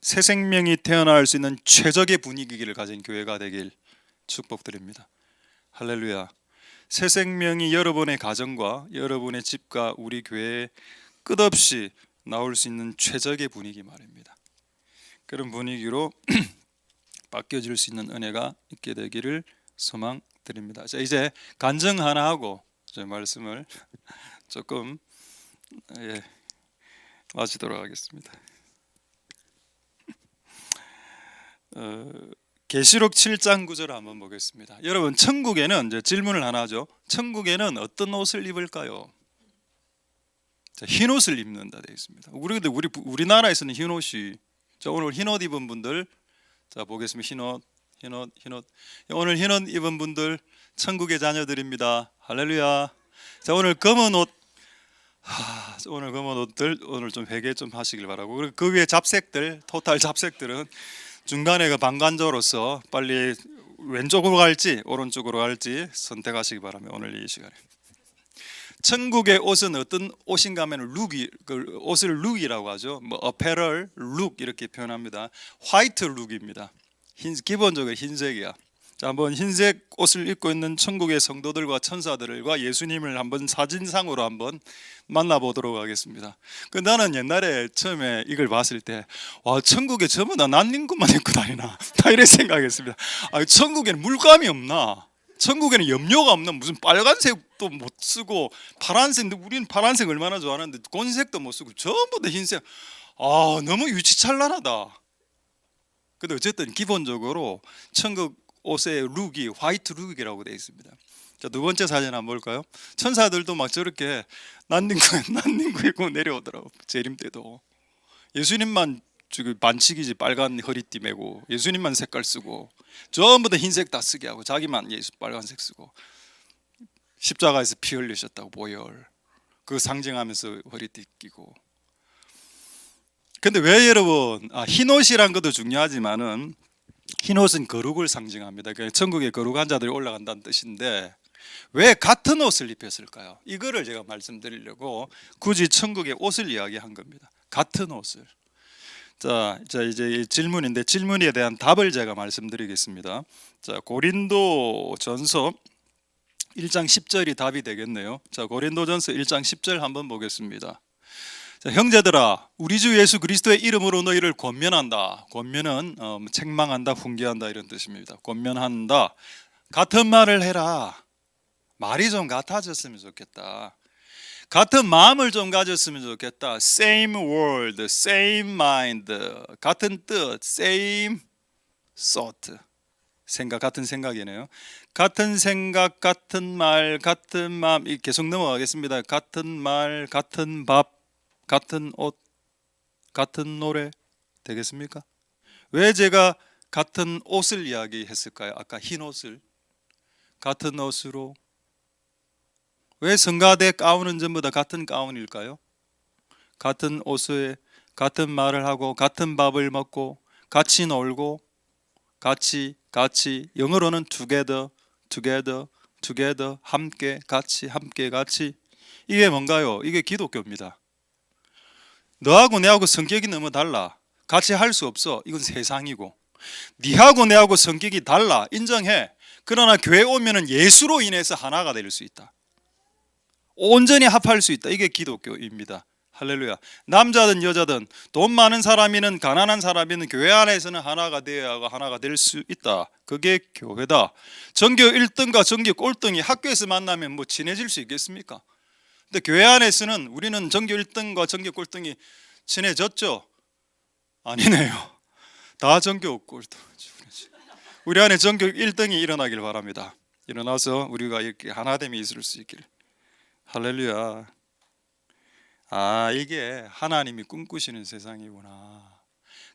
새 생명이 태어날 수 있는 최적의 분위기를 가진 교회가 되길 축복드립니다. 할렐루야. 새 생명이 여러분의 가정과 여러분의 집과 우리 교회에 끝없이 나올 수 있는 최적의 분위기 말입니다. 그런 분위기로 바뀌어질 수 있는 은혜가 있게 되기를 소망드립니다. 자, 이제 간증 하나 하고 제 말씀을 조금 예, 마치도록 하겠습니다. 계시록 7장 9절 한번 보겠습니다. 여러분, 천국에는 이제 질문을 하나 하죠. 천국에는 어떤 옷을 입을까요? 자, 흰 옷을 입는다 되어 있습니다. 우리나라에서는 흰 옷이, 자, 오늘 흰 옷 입은 분들, 자, 보겠습니다. 흰 옷. 오늘 흰 옷 입은 분들 천국의 자녀들입니다. 할렐루야. 자, 오늘 검은 옷, 오늘 검은 옷들 오늘 좀 회개 좀 하시길 바라고. 그리고 그 위에 잡색들, 토탈 잡색들은 중간에 그 방관자로서 빨리 왼쪽으로 갈지 오른쪽으로 갈지 선택하시기 바랍니다. 오늘 이 시간에. 천국의 옷은 어떤 옷인가 하면 룩이, 그 옷을 룩이라고 하죠. 뭐 어페럴, 룩 이렇게 표현합니다. 화이트 룩입니다. 기본적으로 흰색이야. 자, 한번 흰색 옷을 입고 있는 천국의 성도들과 천사들과 예수님을 한번 사진상으로 한번 만나보도록 하겠습니다. 나는 옛날에 처음에 이걸 봤을 때, 와, 천국에 전부 다 난닝구만 입고 다니나, 다 이런 생각했습니다. 천국에는 물감이 없나? 천국에는 염료가 없나? 무슨 빨간색도 못 쓰고 파란색, 우리는 파란색 얼마나 좋아하는데 곤색도 못 쓰고 전부 다 흰색. 너무 유치찬란하다. 근데 어쨌든 기본적으로 천국 옷의 룩이 화이트 룩이라고 되어 있습니다. 자, 두 번째 사진 한번 볼까요? 천사들도 막 저렇게 난닝구 입고 내려오더라고. 재림 때도 예수님만 반칙이지, 빨간 허리띠 메고 예수님만 색깔 쓰고 전부 다 흰색 다 쓰게 하고 자기만 예수 빨간색 쓰고 십자가에서 피 흘리셨다고 보혈 그 상징하면서 허리띠 끼고. 근데 왜 여러분, 흰 옷이란 것도 중요하지만은 흰 옷은 거룩을 상징합니다. 그러니까 천국에 거룩한 자들이 올라간다는 뜻인데 왜 같은 옷을 입혔을까요? 이거를 제가 말씀드리려고 굳이 천국의 옷을 이야기한 겁니다. 같은 옷을. 자, 이제 질문인데 질문에 대한 답을 제가 말씀드리겠습니다. 자, 고린도전서 1장 10절이 답이 되겠네요. 자, 고린도전서 1장 10절 한번 보겠습니다. 자, 형제들아, 우리 주 예수 그리스도의 이름으로 너희를 권면한다. 권면은 책망한다, 훈계한다 이런 뜻입니다. 권면한다. 같은 말을 해라. 말이 좀 같아졌으면 좋겠다. 같은 마음을 좀 가졌으면 좋겠다. Same word, same mind. 같은 뜻, same thought. 생각, 같은 생각이네요. 같은 생각, 같은 말, 같은 마음. 계속 넘어가겠습니다. 같은 말, 같은 밥, 같은 옷, 같은 노래 되겠습니까? 왜 제가 같은 옷을 이야기했을까요? 아까 흰 옷을 같은 옷으로. 왜 성가대 가운은 전부 다 같은 가운일까요? 같은 옷에 같은 말을 하고 같은 밥을 먹고 같이 놀고 같이 영어로는 together 함께 같이 이게 뭔가요? 이게 기독교입니다. 너하고 내하고 성격이 너무 달라. 같이 할 수 없어. 이건 세상이고. 네하고 내하고 성격이 달라. 인정해. 그러나 교회 오면은 예수로 인해서 하나가 될 수 있다. 온전히 합할 수 있다. 이게 기독교입니다. 할렐루야. 남자든 여자든 돈 많은 사람이든 가난한 사람이든 교회 안에서는 하나가 되어야 하고 하나가 될 수 있다. 그게 교회다. 전교 1등과 전교 꼴등이 학교에서 만나면 뭐 친해질 수 있겠습니까? 근데 교회 안에서는 우리는 전교 1등과 전교 꼴등이 친해졌죠? 아니네요. 다 전교 꼴등. 우리 안에 전교 1등이 일어나길 바랍니다. 일어나서 우리가 이렇게 하나됨이 있을 수 있길. 할렐루야. 이게 하나님이 꿈꾸시는 세상이구나.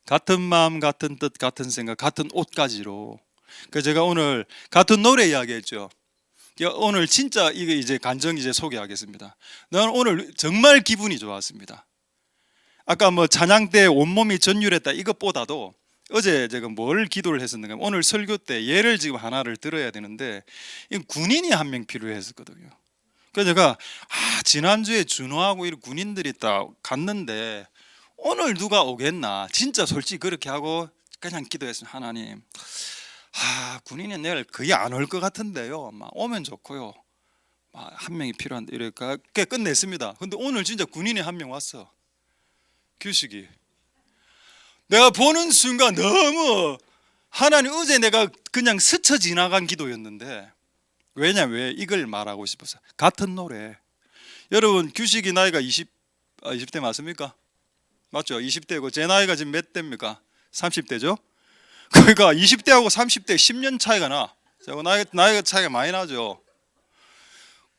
같은 마음, 같은 뜻, 같은 생각, 같은 옷가지로. 제가 오늘 같은 노래 이야기했죠. 오늘 진짜 이게 이제 간증 이제 소개하겠습니다. 나는 오늘 정말 기분이 좋았습니다. 아까 뭐 찬양 때 온몸이 전율했다 이것보다도 어제 제가 뭘 기도를 했었는가, 오늘 설교 때 예를 지금 하나를 들어야 되는데 군인이 한 명 필요했었거든요. 그래서 제가 지난주에 준호하고 이런 군인들이 딱 갔는데 오늘 누가 오겠나, 진짜 솔직히 그렇게 하고 그냥 기도했습니다. 하나님, 군인이 내일 거의 안 올 것 같은데요. 오면 좋고요. 한 명이 필요한데 이렇게 끝냈습니다. 근데 오늘 진짜 군인이 한 명 왔어. 규식이. 내가 보는 순간 너무 하나님, 어제 내가 그냥 스쳐 지나간 기도였는데, 왜 이걸 말하고 싶어서. 같은 노래. 여러분, 규식이 나이가 20대 맞습니까? 맞죠? 20대고 제 나이가 지금 몇 대입니까? 30대죠? 그러니까 20대하고 30대 10년 차이가 나. 저거 나이가 차이가 많이 나죠.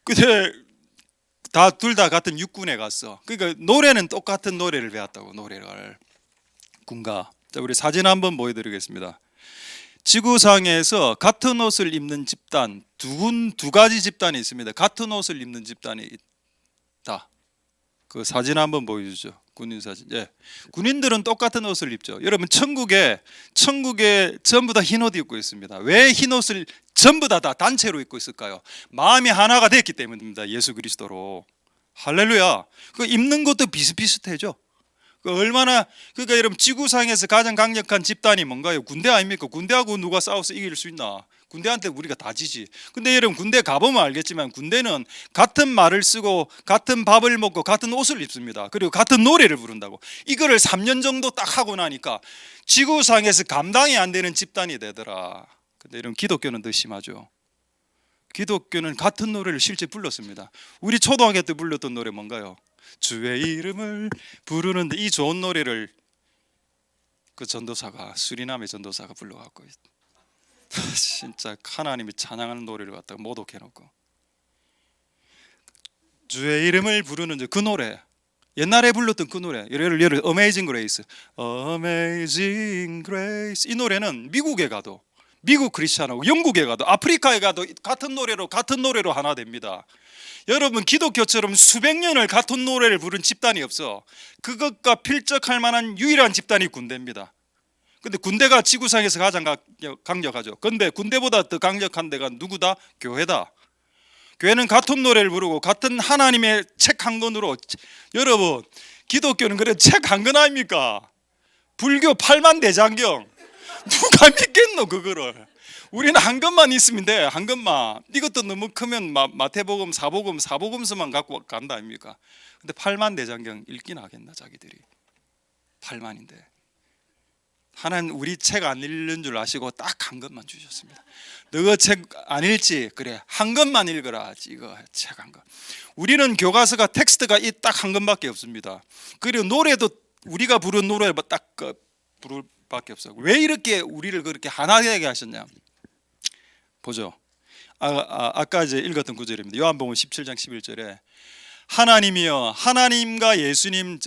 근데 둘 다 같은 육군에 갔어. 그러니까 노래는 똑같은 노래를 배웠다고. 노래를 군가. 자, 우리 사진 한번 보여드리겠습니다. 지구상에서 같은 옷을 입는 집단 두 가지 집단이 있습니다. 같은 옷을 입는 집단이 있다. 그 사진 한번 보여주죠. 군인 사진. 예. 군인들은 똑같은 옷을 입죠. 여러분 천국에 전부 다 흰 옷 입고 있습니다. 왜 흰 옷을 전부 다 단체로 입고 있을까요? 마음이 하나가 됐기 때문입니다. 예수 그리스도로. 할렐루야. 그 입는 것도 비슷비슷해져. 그 얼마나 그러니까 여러분 지구상에서 가장 강력한 집단이 뭔가요? 군대 아닙니까? 군대하고 누가 싸워서 이길 수 있나? 군대한테 우리가 다 지지. 근데 여러분 군대 가보면 알겠지만 군대는 같은 말을 쓰고 같은 밥을 먹고 같은 옷을 입습니다. 그리고 같은 노래를 부른다고. 이거를 3년 정도 딱 하고 나니까 지구상에서 감당이 안 되는 집단이 되더라. 근데 여러분 기독교는 더 심하죠. 기독교는 같은 노래를 실제 불렀습니다. 우리 초등학교 때 불렀던 노래 뭔가요? 주의 이름을 부르는데 이 좋은 노래를 그 전도사가 수리남의 전도사가 불러갖고 진짜 하나님이 찬양하는 노래를 갖다가 모독해놓고 주의 이름을 부르는 그 노래 옛날에 불렀던 그 노래 예를 Amazing Grace, Amazing Grace 이 노래는 미국에 가도 미국 크리스찬하고 영국에 가도 아프리카에 가도 같은 노래로 하나 됩니다. 여러분 기독교처럼 수백 년을 같은 노래를 부른 집단이 없어. 그것과 필적할 만한 유일한 집단이 군대입니다. 근데 군대가 지구상에서 가장 강력하죠. 근데 군대보다 더 강력한 데가 누구다? 교회다. 교회는 같은 노래를 부르고 같은 하나님의 책 한 권으로. 여러분 기독교는 그래 책 한 권 아닙니까? 불교 8만 대장경 누가 믿겠노 그거를. 우리는 한 것만 있으면 돼. 한 것만. 이것도 너무 크면 마태복음, 사복음서만 갖고 간다 아닙니까? 근데 8만 대장경 읽긴 하겠나 자기들이. 8만인데 하나님 우리 책 안 읽는 줄 아시고 딱 한 것만 주셨습니다. 너가 책 안 읽지? 그래 한 것만 읽어라. 이거 책 한 것. 우리는 교과서가 텍스트가 이 딱 한 것밖에 없습니다. 그리고 노래도 우리가 부른 노래 딱 부를 밖에 없어. 왜 이렇게 우리를 그렇게 하나 되게 하셨냐? 보죠. 아까 이제 읽었던 구절입니다. 요한복음 17장 11절에 하나님이여 하나님과 예수님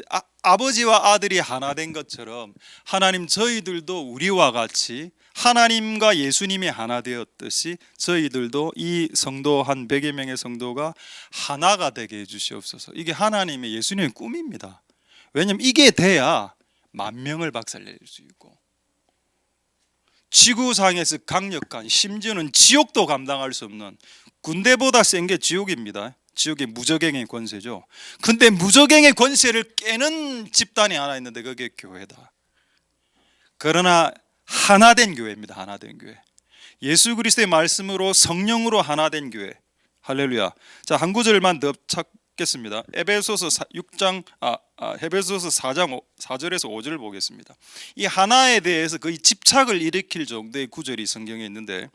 아버지와 아들이 하나 된 것처럼 하나님 저희들도 우리와 같이 하나님과 예수님이 하나 되었듯이 저희들도 이 성도 한 100여 명의 성도가 하나가 되게 해주시옵소서. 이게 하나님의 예수님의 꿈입니다. 왜냐하면 이게 돼야 만 명을 박살낼 수 있고 지구상에서 강력한 심지어는 지옥도 감당할 수 없는 군대보다 센 게 지옥입니다. 지옥의 무적행의 권세죠. 근데 무적행의 권세를 깨는 집단이 하나 있는데 그게 교회다. 그러나 하나된 교회입니다. 하나된 교회. 예수 그리스도의 말씀으로 성령으로 하나된 교회. 할렐루야. 자, 한 구절만 더 찾겠습니다. 에베소서 4장 4절에서 5절을 보겠습니다. 이 하나에 대해서 거의 집착을 일으킬 정도의 구절이 성경에 있는데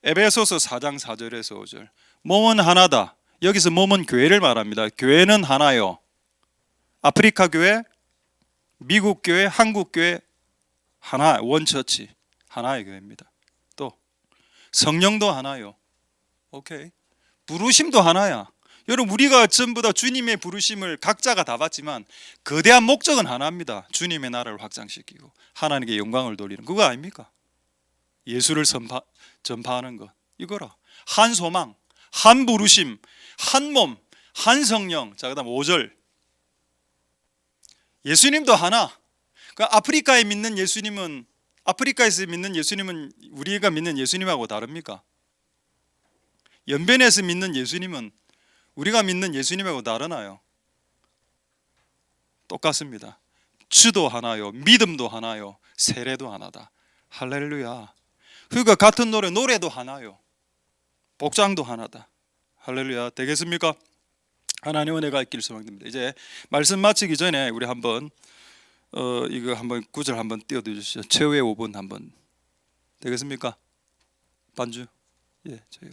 에베소서 4장 4절에서 5절. 몸은 하나다. 여기서 몸은 교회를 말합니다. 교회는 하나요. 아프리카 교회, 미국 교회, 한국 교회 하나, 원처치 하나의 교회입니다. 또 성령도 하나요. 오케이. 부르심도 하나야. 여러분 우리가 전부 다 주님의 부르심을 각자가 다 받지만 거대한 목적은 하나입니다. 주님의 나라를 확장시키고 하나님께 영광을 돌리는 그거 아닙니까? 예수를 전파하는 것 이거라. 한 소망, 한 부르심, 한 몸, 한 성령. 자, 그다음 5절. 예수님도 하나. 그러니까 아프리카에서 믿는 예수님은 우리가 믿는 예수님하고 다릅니까? 연변에서 믿는 예수님은 우리가 믿는 예수님하고 다르나요? 똑같습니다. 주도 하나요, 믿음도 하나요, 세례도 하나다. 할렐루야. 그러니까 같은 노래도 하나요, 복장도 하나다. 할렐루야. 되겠습니까? 하나님 은혜가 있길 소망됩니다. 이제 말씀 마치기 전에 우리 한번 이거 한번 구절 한번 띄워주시죠. 최후의 5분 한번 되겠습니까? 반주. 예, 저희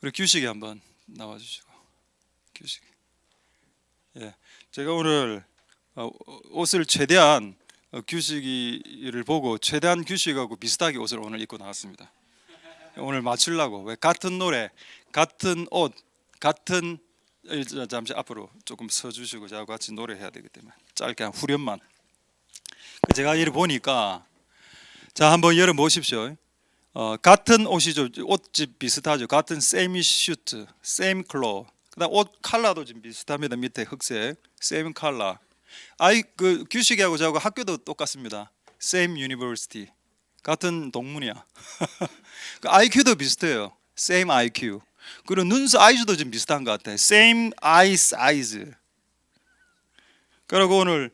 우리 규식이 한번 나와주시고 규식. 예, 제가 오늘 옷을 최대한 규식이를 보고 최대한 규식하고 비슷하게 옷을 오늘 입고 나왔습니다. 오늘 맞추려고. 왜 같은 노래, 같은 옷, 같은 잠시 앞으로 조금 서주시고 저하고 같이 노래해야 되기 때문에 짧게 한 후렴만. 제가 이를 보니까 자 한번 열어 보십시오. 같은 옷이죠. 옷집 비슷하죠. 같은 same shoot, same cloth. 그다음 옷 컬러도 좀 비슷합니다. 밑에 흑색 same color. 그 규식이하고 저하고 학교도 똑같습니다. same university. 같은 동문이야. 그 IQ도 비슷해요. same IQ. 그리고 눈 사이즈도 좀 비슷한 것 같아. same eye size. 그리고 오늘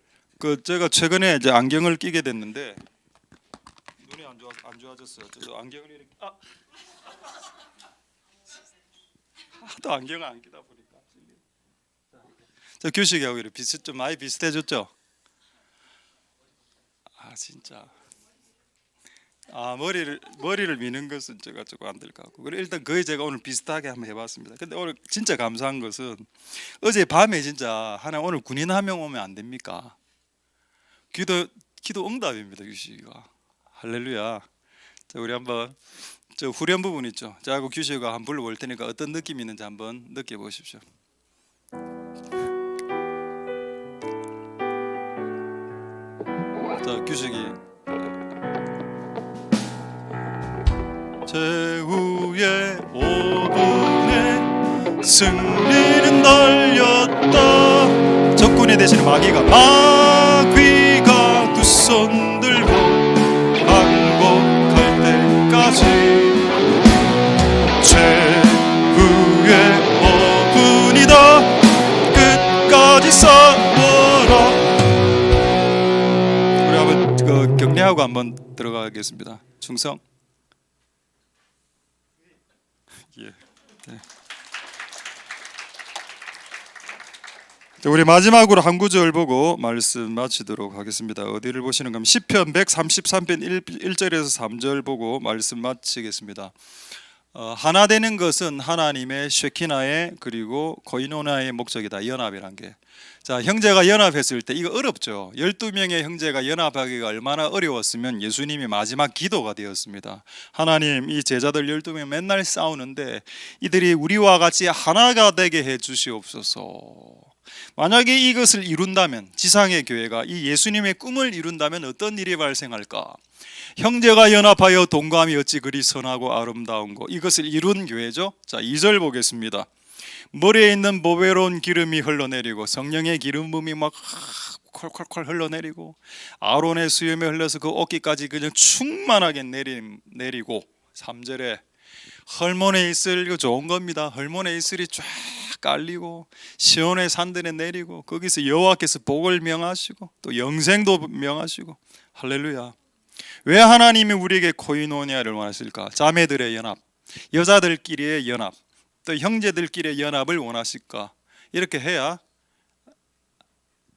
제가 최근에 이제 안경을 끼게 됐는데 눈이 안 좋아졌어요. 저 안경을 이렇게 하도 안경을 안 끼다 보니까 저 규식이하고 이렇게 좀 많이 비슷해졌죠. 진짜. 머리를 미는 것은 제가 조금 안 될 것 같고. 그래 일단 거의 제가 오늘 비슷하게 한번 해봤습니다. 근데 오늘 진짜 감사한 것은 어제 밤에 진짜 오늘 군인 한 명 오면 안 됩니까? 기도 응답입니다. 규식이가. 할렐루야. 자, 우리 한번 저 후렴 부분 있죠. 자하고 규식이가 한번 불러볼 테니까 어떤 느낌이 있는지 한번 느껴보십시오. 자, 규식이 최후의 5분에 승리는 날렸다. 적군이 되시는 마귀가 두 손 들고 항복할 때까지 최후의 5분이다. 끝까지 싸워라. 우리 한번 격려하고 한번 들어가겠습니다. 충성. 예. 네. 우리 마지막으로 한 구절 보고 말씀 마치도록 하겠습니다. 어디를 보시는가 하면 시편 133편 1절에서 3절 보고 말씀 마치겠습니다. 하나 되는 것은 하나님의 쉐키나의 그리고 코이노나의 목적이다. 연합이란 게. 자, 형제가 연합했을 때 이거 어렵죠. 12명의 형제가 연합하기가 얼마나 어려웠으면 예수님이 마지막 기도가 되었습니다. 하나님, 이 제자들 12명 맨날 싸우는데 이들이 우리와 같이 하나가 되게 해 주시옵소서. 만약에 이것을 이룬다면, 지상의 교회가 이 예수님의 꿈을 이룬다면 어떤 일이 발생할까? 형제가 연합하여 동감이 어찌 그리 선하고 아름다운고. 이것을 이룬 교회죠. 자, 2절 보겠습니다. 머리에 있는 보배로운 기름이 흘러내리고 성령의 기름 부음이 막 콜콜콜 흘러내리고 아론의 수염에 흘러서 그 어깨까지 그냥 충만하게 내리고 3절에 헐몬의 이슬, 이거 좋은 겁니다. 헐몬의 이슬이 쫙 깔리고 시온의 산들에 내리고 거기서 여호와께서 복을 명하시고 또 영생도 명하시고. 할렐루야. 왜 하나님이 우리에게 코이노니아를 원하실까? 자매들의 연합, 여자들끼리의 연합, 또 형제들끼리의 연합을 원하실까? 이렇게 해야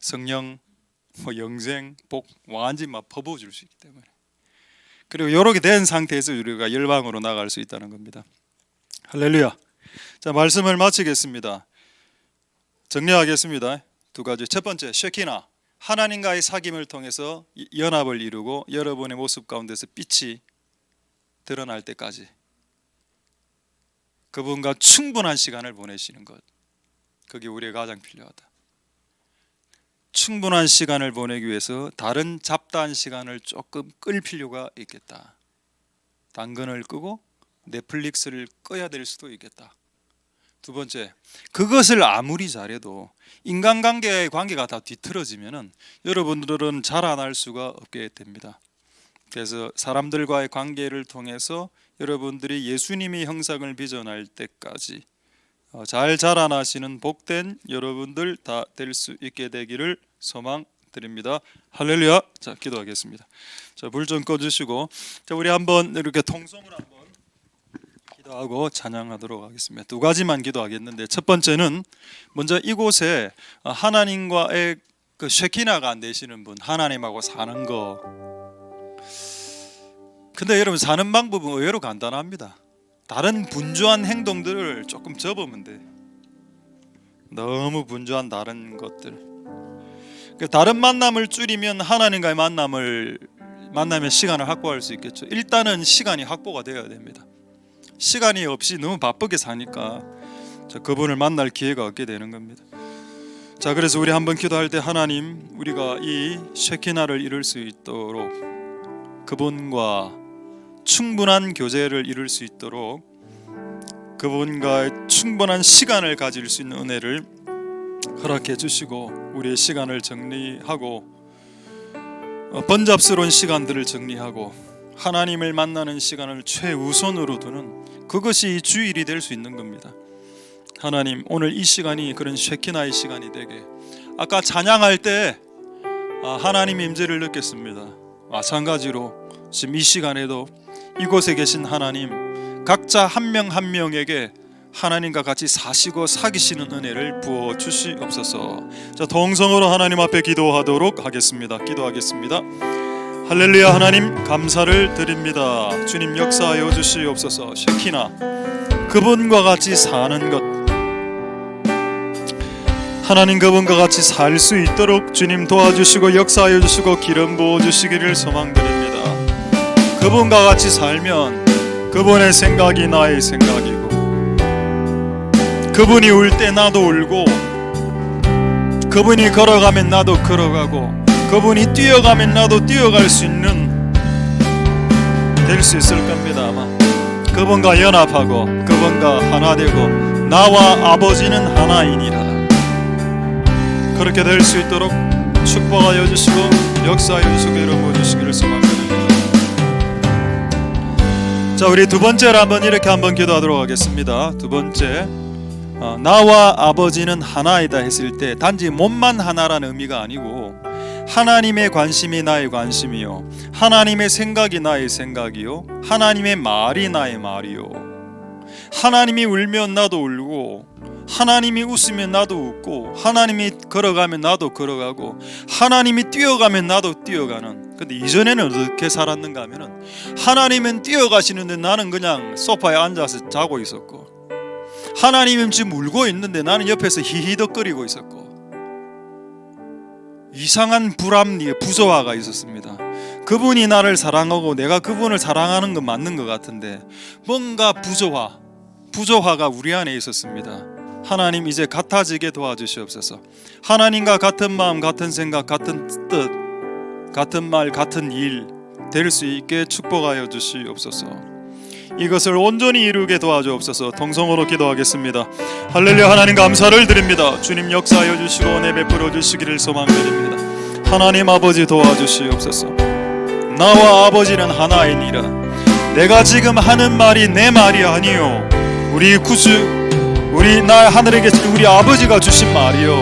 성령, 영생, 복 완전히 막 퍼부어줄 수 있기 때문에. 그리고 이렇게 된 상태에서 우리가 열방으로 나갈 수 있다는 겁니다. 할렐루야. 자, 말씀을 마치겠습니다. 정리하겠습니다. 두 가지. 첫 번째, 쉐키나, 하나님과의 사귐을 통해서 연합을 이루고 여러분의 모습 가운데서 빛이 드러날 때까지 그분과 충분한 시간을 보내시는 것, 그게 우리가 가장 필요하다. 충분한 시간을 보내기 위해서 다른 잡다한 시간을 조금 끌 필요가 있겠다. 당근을 끄고 넷플릭스를 꺼야 될 수도 있겠다. 두 번째, 그것을 아무리 잘해도 인간관계의 관계가 다 뒤틀어지면은 여러분들은 자라날 수가 없게 됩니다. 그래서 사람들과의 관계를 통해서 여러분들이 예수님의 형상을 빚어날 때까지 잘 자라나시는 복된 여러분들 다 될 수 있게 되기를 소망드립니다. 할렐루야. 자, 기도하겠습니다. 자, 불 좀 꺼주시고, 자, 우리 한번 이렇게 통성으로 한번 기도하고 찬양하도록 하겠습니다. 두 가지만 기도하겠는데, 첫 번째는 먼저 이곳에 하나님과의 그 쉐키나가 안 되시는 분, 하나님하고 사는 거. 근데 여러분, 사는 방법은 의외로 간단합니다. 다른 분주한 행동들을 조금 접으면 돼. 너무 분주한 다른 것들, 다른 만남을 줄이면 하나님과의 만남의 시간을 확보할 수 있겠죠. 일단은 시간이 확보가 되어야 됩니다. 시간이 없이 너무 바쁘게 사니까 그분을 만날 기회가 없게 되는 겁니다. 자, 그래서 우리 한번 기도할 때 하나님, 우리가 이 쉐키나를 이룰 수 있도록, 그분과 충분한 교제를 이룰 수 있도록, 그분과 충분한 시간을 가질 수 있는 은혜를 허락해 주시고, 우리의 시간을 정리하고 번잡스러운 시간들을 정리하고 하나님을 만나는 시간을 최우선으로 두는, 그것이 주일이 될 수 있는 겁니다. 하나님, 오늘 이 시간이 그런 쉐키나의 시간이 되게, 아까 찬양할 때 하나님의 임재를 느꼈습니다. 마찬가지로 지금 이 시간에도 이곳에 계신 하나님, 각자 한 명 한 명에게 하나님과 같이 사시고 사귀시는 은혜를 부어 주시옵소서. 자, 동성으로 하나님 앞에 기도하도록 하겠습니다. 기도하겠습니다. 할렐루야. 하나님 감사를 드립니다. 주님 역사하여 주시옵소서. 쉐키나, 그분과 같이 사는 것, 하나님 그분과 같이 살 수 있도록 주님 도와주시고 역사하여 주시고 기름 부어 주시기를 소망드립니다. 그분과 같이 살면 그분의 생각이 나의 생각이고, 그분이 울 때 나도 울고, 그분이 걸어가면 나도 걸어가고, 그분이 뛰어가면 나도 뛰어갈 수 있는, 될 수 있을 겁니다. 아마 그분과 연합하고 그분과 하나 되고 나와 아버지는 하나이니라. 그렇게 될 수 있도록 축복하여 주시고 역사하여 주시고 이루어 주시기를 소망드립니다. 자, 우리 두 번째로 이렇게 한번 기도하도록 하겠습니다. 두 번째, 나와 아버지는 하나이다 했을 때 단지 몸만 하나라는 의미가 아니고, 하나님의 관심이 나의 관심이요, 하나님의 생각이 나의 생각이요, 하나님의 말이 나의 말이요, 하나님이 울면 나도 울고, 하나님이 웃으면 나도 웃고, 하나님이 걸어가면 나도 걸어가고, 하나님이 뛰어가면 나도 뛰어가는. 근데 이전에는 어떻게 살았는가 하면은, 하나님은 뛰어가시는데 나는 그냥 소파에 앉아서 자고 있었고, 하나님은 지금 울고 있는데 나는 옆에서 히히덕거리고 있었고, 이상한 불합리, 부조화가 있었습니다. 그분이 나를 사랑하고 내가 그분을 사랑하는 건 맞는 것 같은데 뭔가 부조화가 우리 안에 있었습니다. 하나님, 이제 같아지게 도와주시옵소서. 하나님과 같은 마음, 같은 생각, 같은 뜻, 같은 말, 같은 일 될 수 있게 축복하여 주시옵소서. 이것을 온전히 이루게 도와주옵소서. 동성으로 기도하겠습니다. 할렐루야. 하나님 감사를 드립니다. 주님 역사하여 주시고 은혜 베풀어 주시기를 소망드립니다. 하나님 아버지 도와주시옵소서. 나와 아버지는 하나이니라. 내가 지금 하는 말이 내 말이 아니요, 우리 구주, 나 하늘에 계신 우리 아버지가 주신 말이요,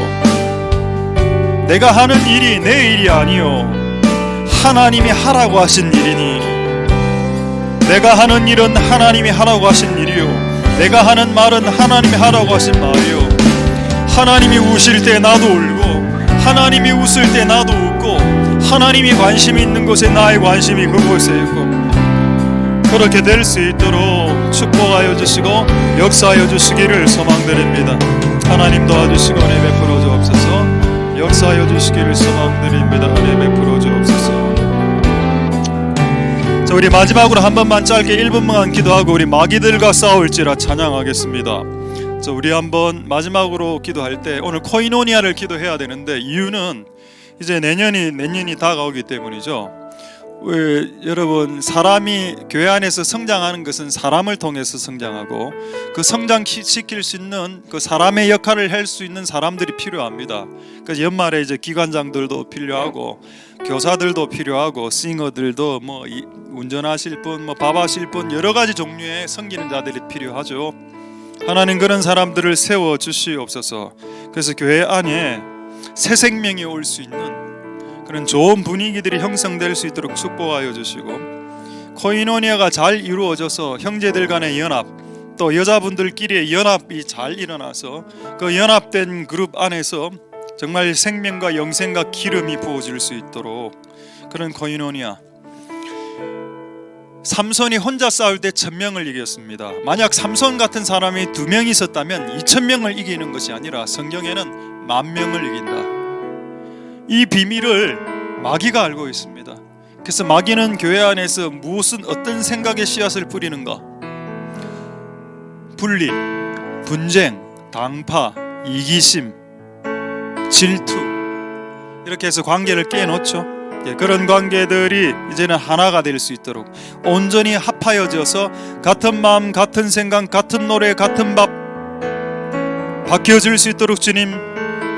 내가 하는 일이 내 일이 아니요, 하나님이 하라고 하신 일이니, 내가 하는 일은 하나님이 하라고 하신 일이요, 내가 하는 말은 하나님이 하라고 하신 말이요, 하나님이 우실 때 나도 울고, 하나님이 웃을 때 나도 웃고, 하나님이 관심이 있는 곳에 나의 관심이 그곳에 있고, 그렇게 될 수 있도록 축복하여 주시고 역사하여 주시기를 소망드립니다. 하나님 도와주시고 은혜 베풀어 주옵소서. 역사하여 주시기를 소망드립니다. 은혜 베풀어 주옵소서. 자, 우리 마지막으로 한 번만 짧게 1분만 기도하고 우리 마귀들과 싸울지라 찬양하겠습니다. 자, 우리 한번 마지막으로 기도할 때 오늘 코이노니아를 기도해야 되는데, 이유는 이제 내년이 다가오기 때문이죠. 여러분, 사람이 교회 안에서 성장하는 것은 사람을 통해서 성장하고, 그 성장시킬 수 있는 그 사람의 역할을 할 수 있는 사람들이 필요합니다. 그래서 연말에 이제 기관장들도 필요하고, 교사들도 필요하고, 싱어들도 뭐 운전하실 분, 뭐 밥하실 분, 여러 가지 종류의 섬기는 자들이 필요하죠. 하나님 그런 사람들을 세워 주시옵소서. 그래서 교회 안에 새 생명이 올 수 있는 그런 좋은 분위기들이 형성될 수 있도록 축복하여 주시고, 코이노니아가 잘 이루어져서 형제들 간의 연합, 또 여자분들끼리의 연합이 잘 일어나서 그 연합된 그룹 안에서 정말 생명과 영생과 기름이 부어질 수 있도록, 그런 코이노니아, 삼손이 혼자 싸울 때 1000명을 이겼습니다. 만약 삼손 같은 사람이 2명 있었다면 2000명을 이기는 것이 아니라 성경에는 10,000명을 이긴다. 이 비밀을 마귀가 알고 있습니다. 그래서 마귀는 교회 안에서 무슨 어떤 생각의 씨앗을 뿌리는가? 분리, 분쟁, 당파, 이기심, 질투, 이렇게 해서 관계를 깨놓죠. 그런 관계들이 이제는 하나가 될 수 있도록 온전히 합하여져서 같은 마음, 같은 생각, 같은 노래, 같은 밥 바뀌어질 수 있도록 주님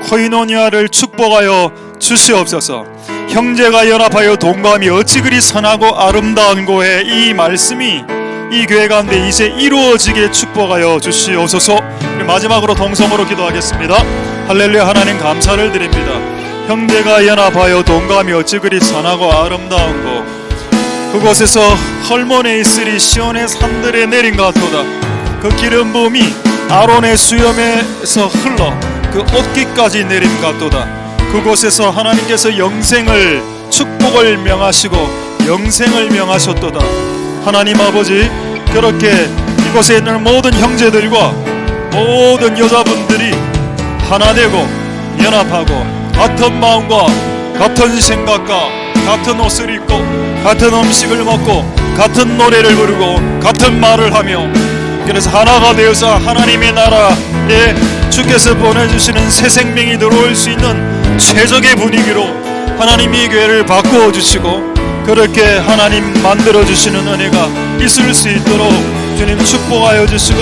코이노니아를 축복하여 주시옵소서. 형제가 연합하여 동감이 어찌 그리 선하고 아름다운 고에, 이 말씀이 이 교회 가운데 이제 이루어지게 축복하여 주시옵소서. 마지막으로 동성으로 기도하겠습니다. 할렐루야. 하나님 감사를 드립니다. 형제가 연합하여 동감이 어찌 그리 선하고 아름다운 곳, 그곳에서 헐몬에 있으리 시온의 산들에 내린 것 같도다. 그 기름 부음이 아론의 수염에서 흘러 그 옷깃까지 내린 것 같도다. 그곳에서 하나님께서 영생을, 축복을 명하시고 영생을 명하셨도다. 하나님 아버지, 그렇게 이곳에 있는 모든 형제들과 모든 여자분들이 하나 되고 연합하고 같은 마음과 같은 생각과 같은 옷을 입고 같은 음식을 먹고 같은 노래를 부르고 같은 말을 하며, 그래서 하나가 되어서 하나님의 나라에 주께서 보내주시는 새 생명이 들어올 수 있는 최적의 분위기로 하나님이 교회를 바꾸어 주시고 그렇게 하나님 만들어 주시는 은혜가 있을 수 있도록 주님 축복하여 주시고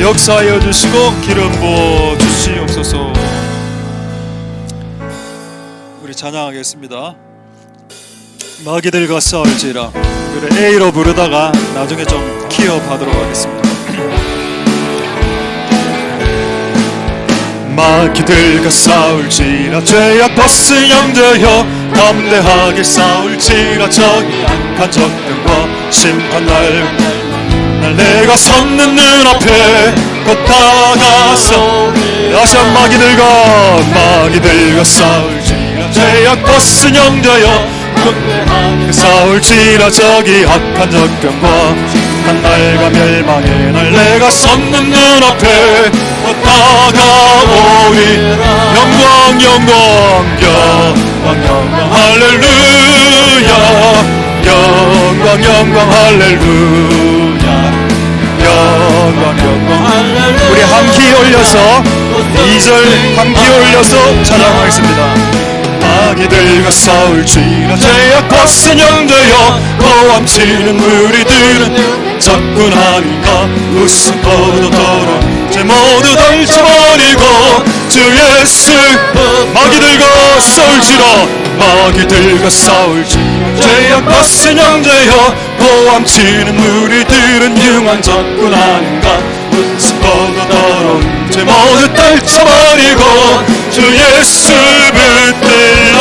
역사하여 주시고 기름 부어 주시옵소서. 우리 찬양하겠습니다. 마귀들과 싸울지라. 그래, A로 부르다가 나중에 좀 키워하도록 하겠습니다. 마귀들과 싸울지라. 죄악 벗은 영제여 담대하게 싸울지라. 저기 악한 적들과 심판날 내가 섰는 눈앞에 곧 다가서 다시 한 마귀들과 싸울지라. 죄악 벗은 영제여 싸울지라. 저기 악한 적병과 한 날과 멸망의 날 내가 섰는 눈앞에 다가오리. 영광 영광 영광 영광 할렐루야. 영광 영광 할렐루야. 영광 영광 할렐루야. 우리 함께 올려서 2절 함께 올려서 찬양하겠습니다. 마귀들과 싸울지라. 죄악 벗은 영제여 고함치는 우리들은 적군하니까 웃음보도 더러 죄 모두 덜쳐버리고 주 예수. 마귀들과 싸울지라. 마귀들과 싸울지라. 죄악 벗은 영제여 고함치는 우리들은 흉한 적군하니까 웃음보도 더러 죄 모두 떨쳐버리고 주 예수 붙들라.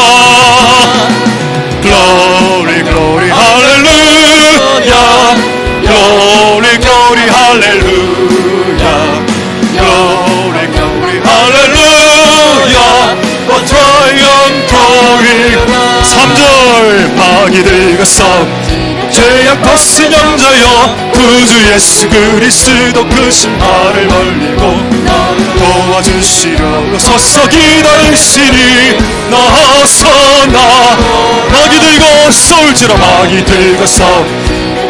Glory glory hallelujah. Glory glory hallelujah. Glory glory hallelujah. For triumph glory. 3절 마귀들과 싸움 죄악 벗은 영자여 구주 예수 그리스도 그 신발을 벌리고 도와주시려고 서서 기다리시니 나서 나. 마귀들과 싸울지라. 마귀들과 싸움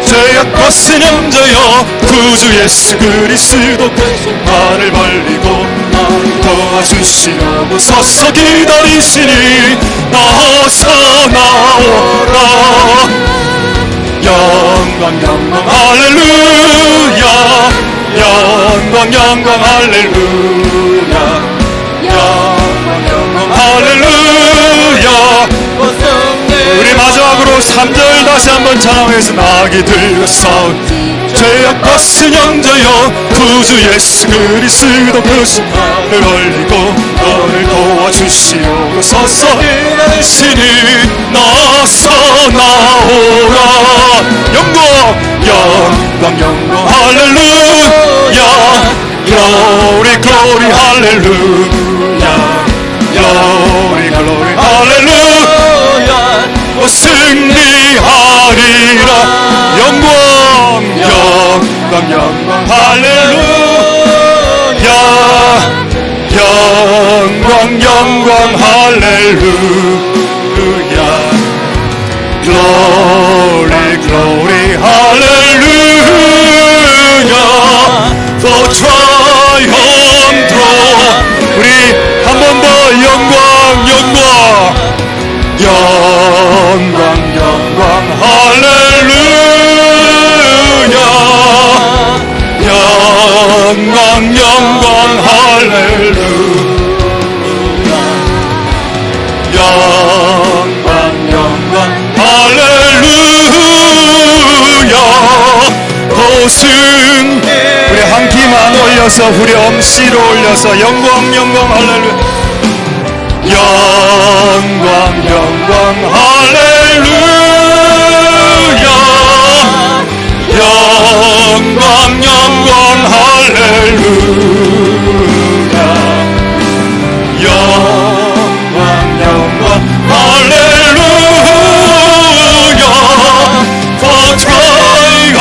죄악 벗은 영자여 구주 예수 그리스도 그 신발을 벌리고 도와주시려고 서서 기다리시니 나서 나오라. 영광 영광 할렐루야. 영광 영광 할렐루야. 영광 영광 할렐루야. 우리 마지막으로 3절 다시 한번 찬양해서 마귀들과 싸운 죄악 벗은 영자여 구주 예수 그리스도 그 신발을 벌리고 너를 도와주시려고 서서 기다리시니 나서 나오라. 영광 영광 영광 할렐루야. Glory glory 할렐루야. Glory glory 할렐루야. 승리하리라. 영광 영광 영광 할렐루야 영광 영광 할렐루야 Glory glory 할렐루야 The triumph throne 우리 한 번 더 영광 영광 영광 영광 할렐루야 영광 영광 할렐루야 영광 영광 할렐루야 도승 우리 한 기만 올려서 후렴시로 올려서 영광 영광 할렐루야 영광 영광 할렐루야 영광 영광 할렐루야 영광 영광 할렐루야 For triumph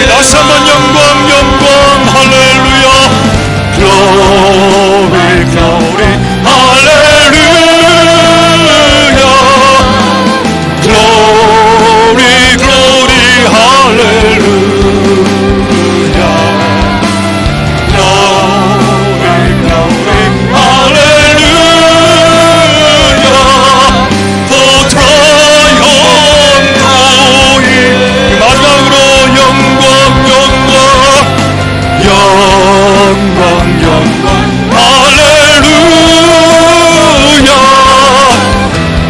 다시 한번 영광 영광 할렐루야 Glory glory 할렐루야 Glory glory 할렐루야 Glory glory 할렐루야 For triumph 마지막으로 영광 영광 영광 영광 할렐루야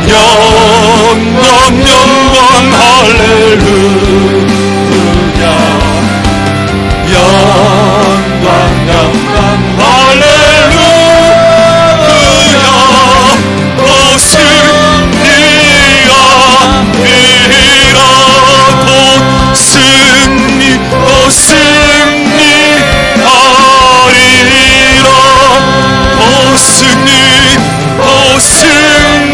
영광 영광 할렐루야 영광 영광 할렐루야 오 승리야 이라고 승리 오 승리하리라 오 승리 오 승리하리라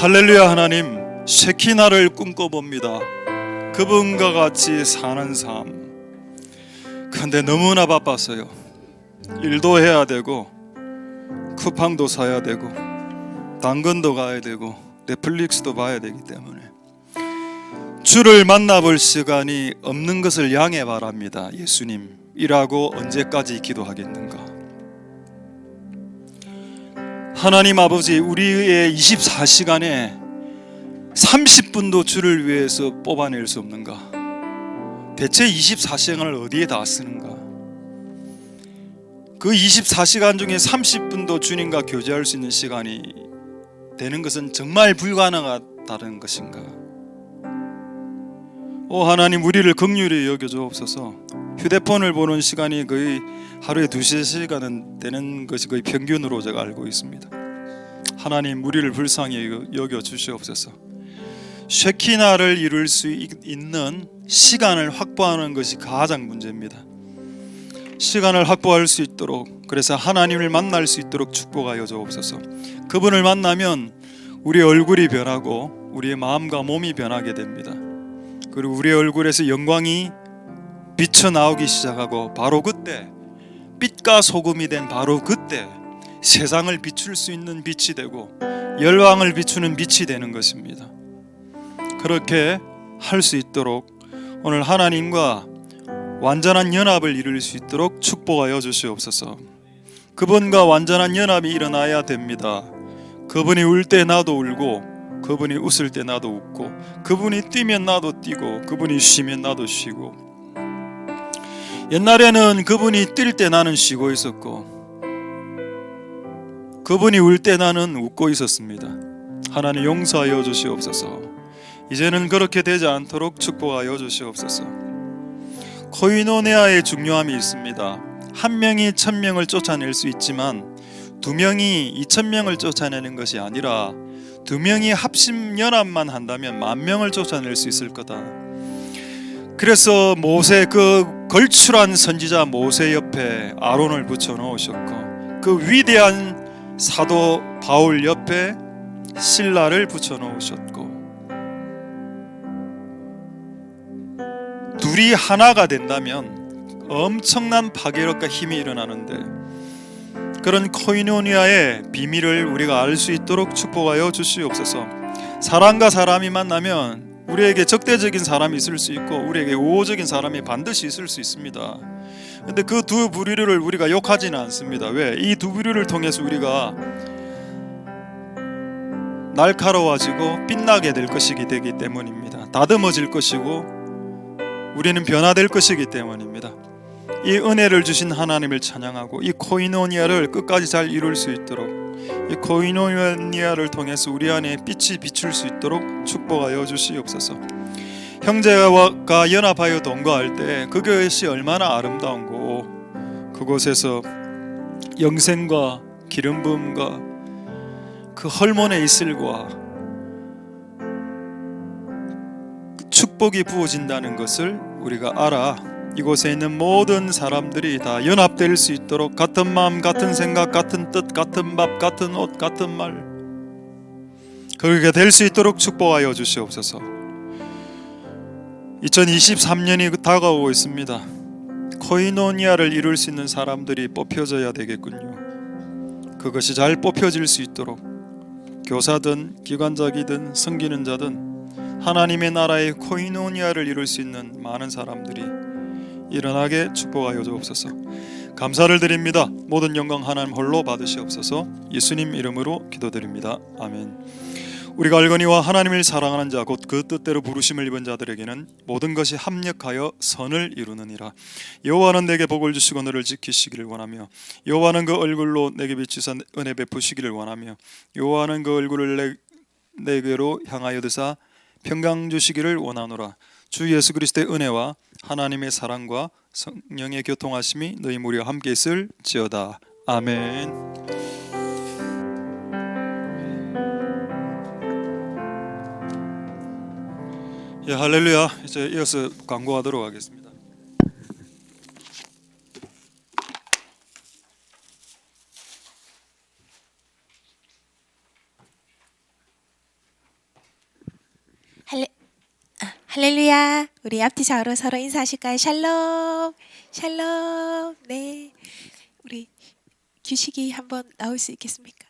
할렐루야 하나님 쉐키나를 꿈꿔봅니다. 그분과 같이 사는 삶 근데 너무나 바빴어요. 일도 해야 되고 쿠팡도 사야 되고 당근도 가야 되고 넷플릭스도 봐야 되기 때문에 주를 만나볼 시간이 없는 것을 양해 바랍니다. 예수님 이라고 언제까지 기도하겠는가. 하나님 아버지 우리의 24시간에 30분도 주를 위해서 뽑아낼 수 없는가. 대체 24시간을 어디에 다 쓰는가. 그 24시간 중에 30분도 주님과 교제할 수 있는 시간이 되는 것은 정말 불가능하다는 것인가. 오 하나님 우리를 긍휼히 여겨주옵소서. 휴대폰을 보는 시간이 거의 하루에 2-3시간은 되는 것이 거의 평균으로 제가 알고 있습니다. 하나님 우리를 불쌍히 여겨주시옵소서. 쉐키나를 이룰 수 있는 시간을 확보하는 것이 가장 문제입니다. 시간을 확보할 수 있도록 그래서 하나님을 만날 수 있도록 축복하여 주옵소서. 그분을 만나면 우리의 얼굴이 변하고 우리의 마음과 몸이 변하게 됩니다. 그리고 우리의 얼굴에서 영광이 비쳐나오기 시작하고 바로 그때 빛과 소금이 된 바로 그때 세상을 비출 수 있는 빛이 되고 열왕을 비추는 빛이 되는 것입니다. 그렇게 할 수 있도록 오늘 하나님과 완전한 연합을 이룰 수 있도록 축복하여 주시옵소서. 그분과 완전한 연합이 일어나야 됩니다. 그분이 울 때 나도 울고 그분이 웃을 때 나도 웃고 그분이 뛰면 나도 뛰고 그분이 쉬면 나도 쉬고 옛날에는 그분이 뛸 때 나는 쉬고 있었고 그분이 울 때 나는 웃고 있었습니다. 하나님 용서하여 주시옵소서. 이제는 그렇게 되지 않도록 축복하여 주시옵소서. 코이노니아의 중요함이 있습니다. 한 명이 1000명을 쫓아낼 수 있지만 2명이 2000명을 쫓아내는 것이 아니라 2명이 합심 연합만 한다면 10,000명을 쫓아낼 수 있을 거다. 그래서 모세 그 걸출한 선지자 모세 옆에 아론을 붙여 놓으셨고 그 위대한 사도 바울 옆에 실라를 붙여 놓으셨고 둘이 하나가 된다면 엄청난 파괴력과 힘이 일어나는데 그런 코이노니아의 비밀을 우리가 알 수 있도록 축복하여 주시옵소서. 사람과 사람이 만나면 우리에게 적대적인 사람이 있을 수 있고 우리에게 우호적인 사람이 반드시 있을 수 있습니다. 근데 그 두 부류를 우리가 욕하지는 않습니다. 왜? 이 두 부류를 통해서 우리가 날카로워지고 빛나게 될 것이기 되기 때문입니다. 다듬어질 것이고 우리는 변화될 것이기 때문입니다. 이 은혜를 주신 하나님을 찬양하고 이 코이노니아를 끝까지 잘 이룰 수 있도록 이 코이노니아를 통해서 우리 안에 빛이 비출 수 있도록 축복하여 주시옵소서. 형제가 연합하여 동거할 때 그것이 얼마나 아름다운고 그곳에서 영생과 기름 부음과 그 헐몬의 이슬과 축복이 부어진다는 것을 우리가 알아 이곳에 있는 모든 사람들이 다 연합될 수 있도록 같은 마음, 같은 생각, 같은 뜻, 같은 밥, 같은 옷, 같은 말 그렇게 될 수 있도록 축복하여 주시옵소서. 2023년이 다가오고 있습니다. 코이노니아를 이룰 수 있는 사람들이 뽑혀져야 되겠군요. 그것이 잘 뽑혀질 수 있도록 교사든 기관장이든 섬기는 자든 하나님의 나라의 코이노니아를 이룰 수 있는 많은 사람들이 일어나게 축복하여 주옵소서. 감사를 드립니다. 모든 영광 하나님 홀로 받으시옵소서. 예수님 이름으로 기도드립니다. 아멘. 우리가 알거니와 하나님을 사랑하는 자 곧 그 뜻대로 부르심을 입은 자들에게는 모든 것이 합력하여 선을 이루느니라. 여호와는 내게 복을 주시고 너를 지키시기를 원하며 여호와는 그 얼굴로 내게 비추사 은혜 베푸시기를 원하며 여호와는 그 얼굴을 내게로 향하여 드사 평강 주시기를 원하노라. 주 예수 그리스도의 은혜와 하나님의 사랑과 성령의 교통하심이 너희 무리와 함께 있을지어다. 아멘. 예, 할렐루야. 이제 이어서 광고하도록 하겠습니다. 할렐루야. 우리 앞뒤 좌우로 서로 인사하실까요? 샬롬, 샬롬. 네, 우리 규식이 한번 나올 수 있겠습니까?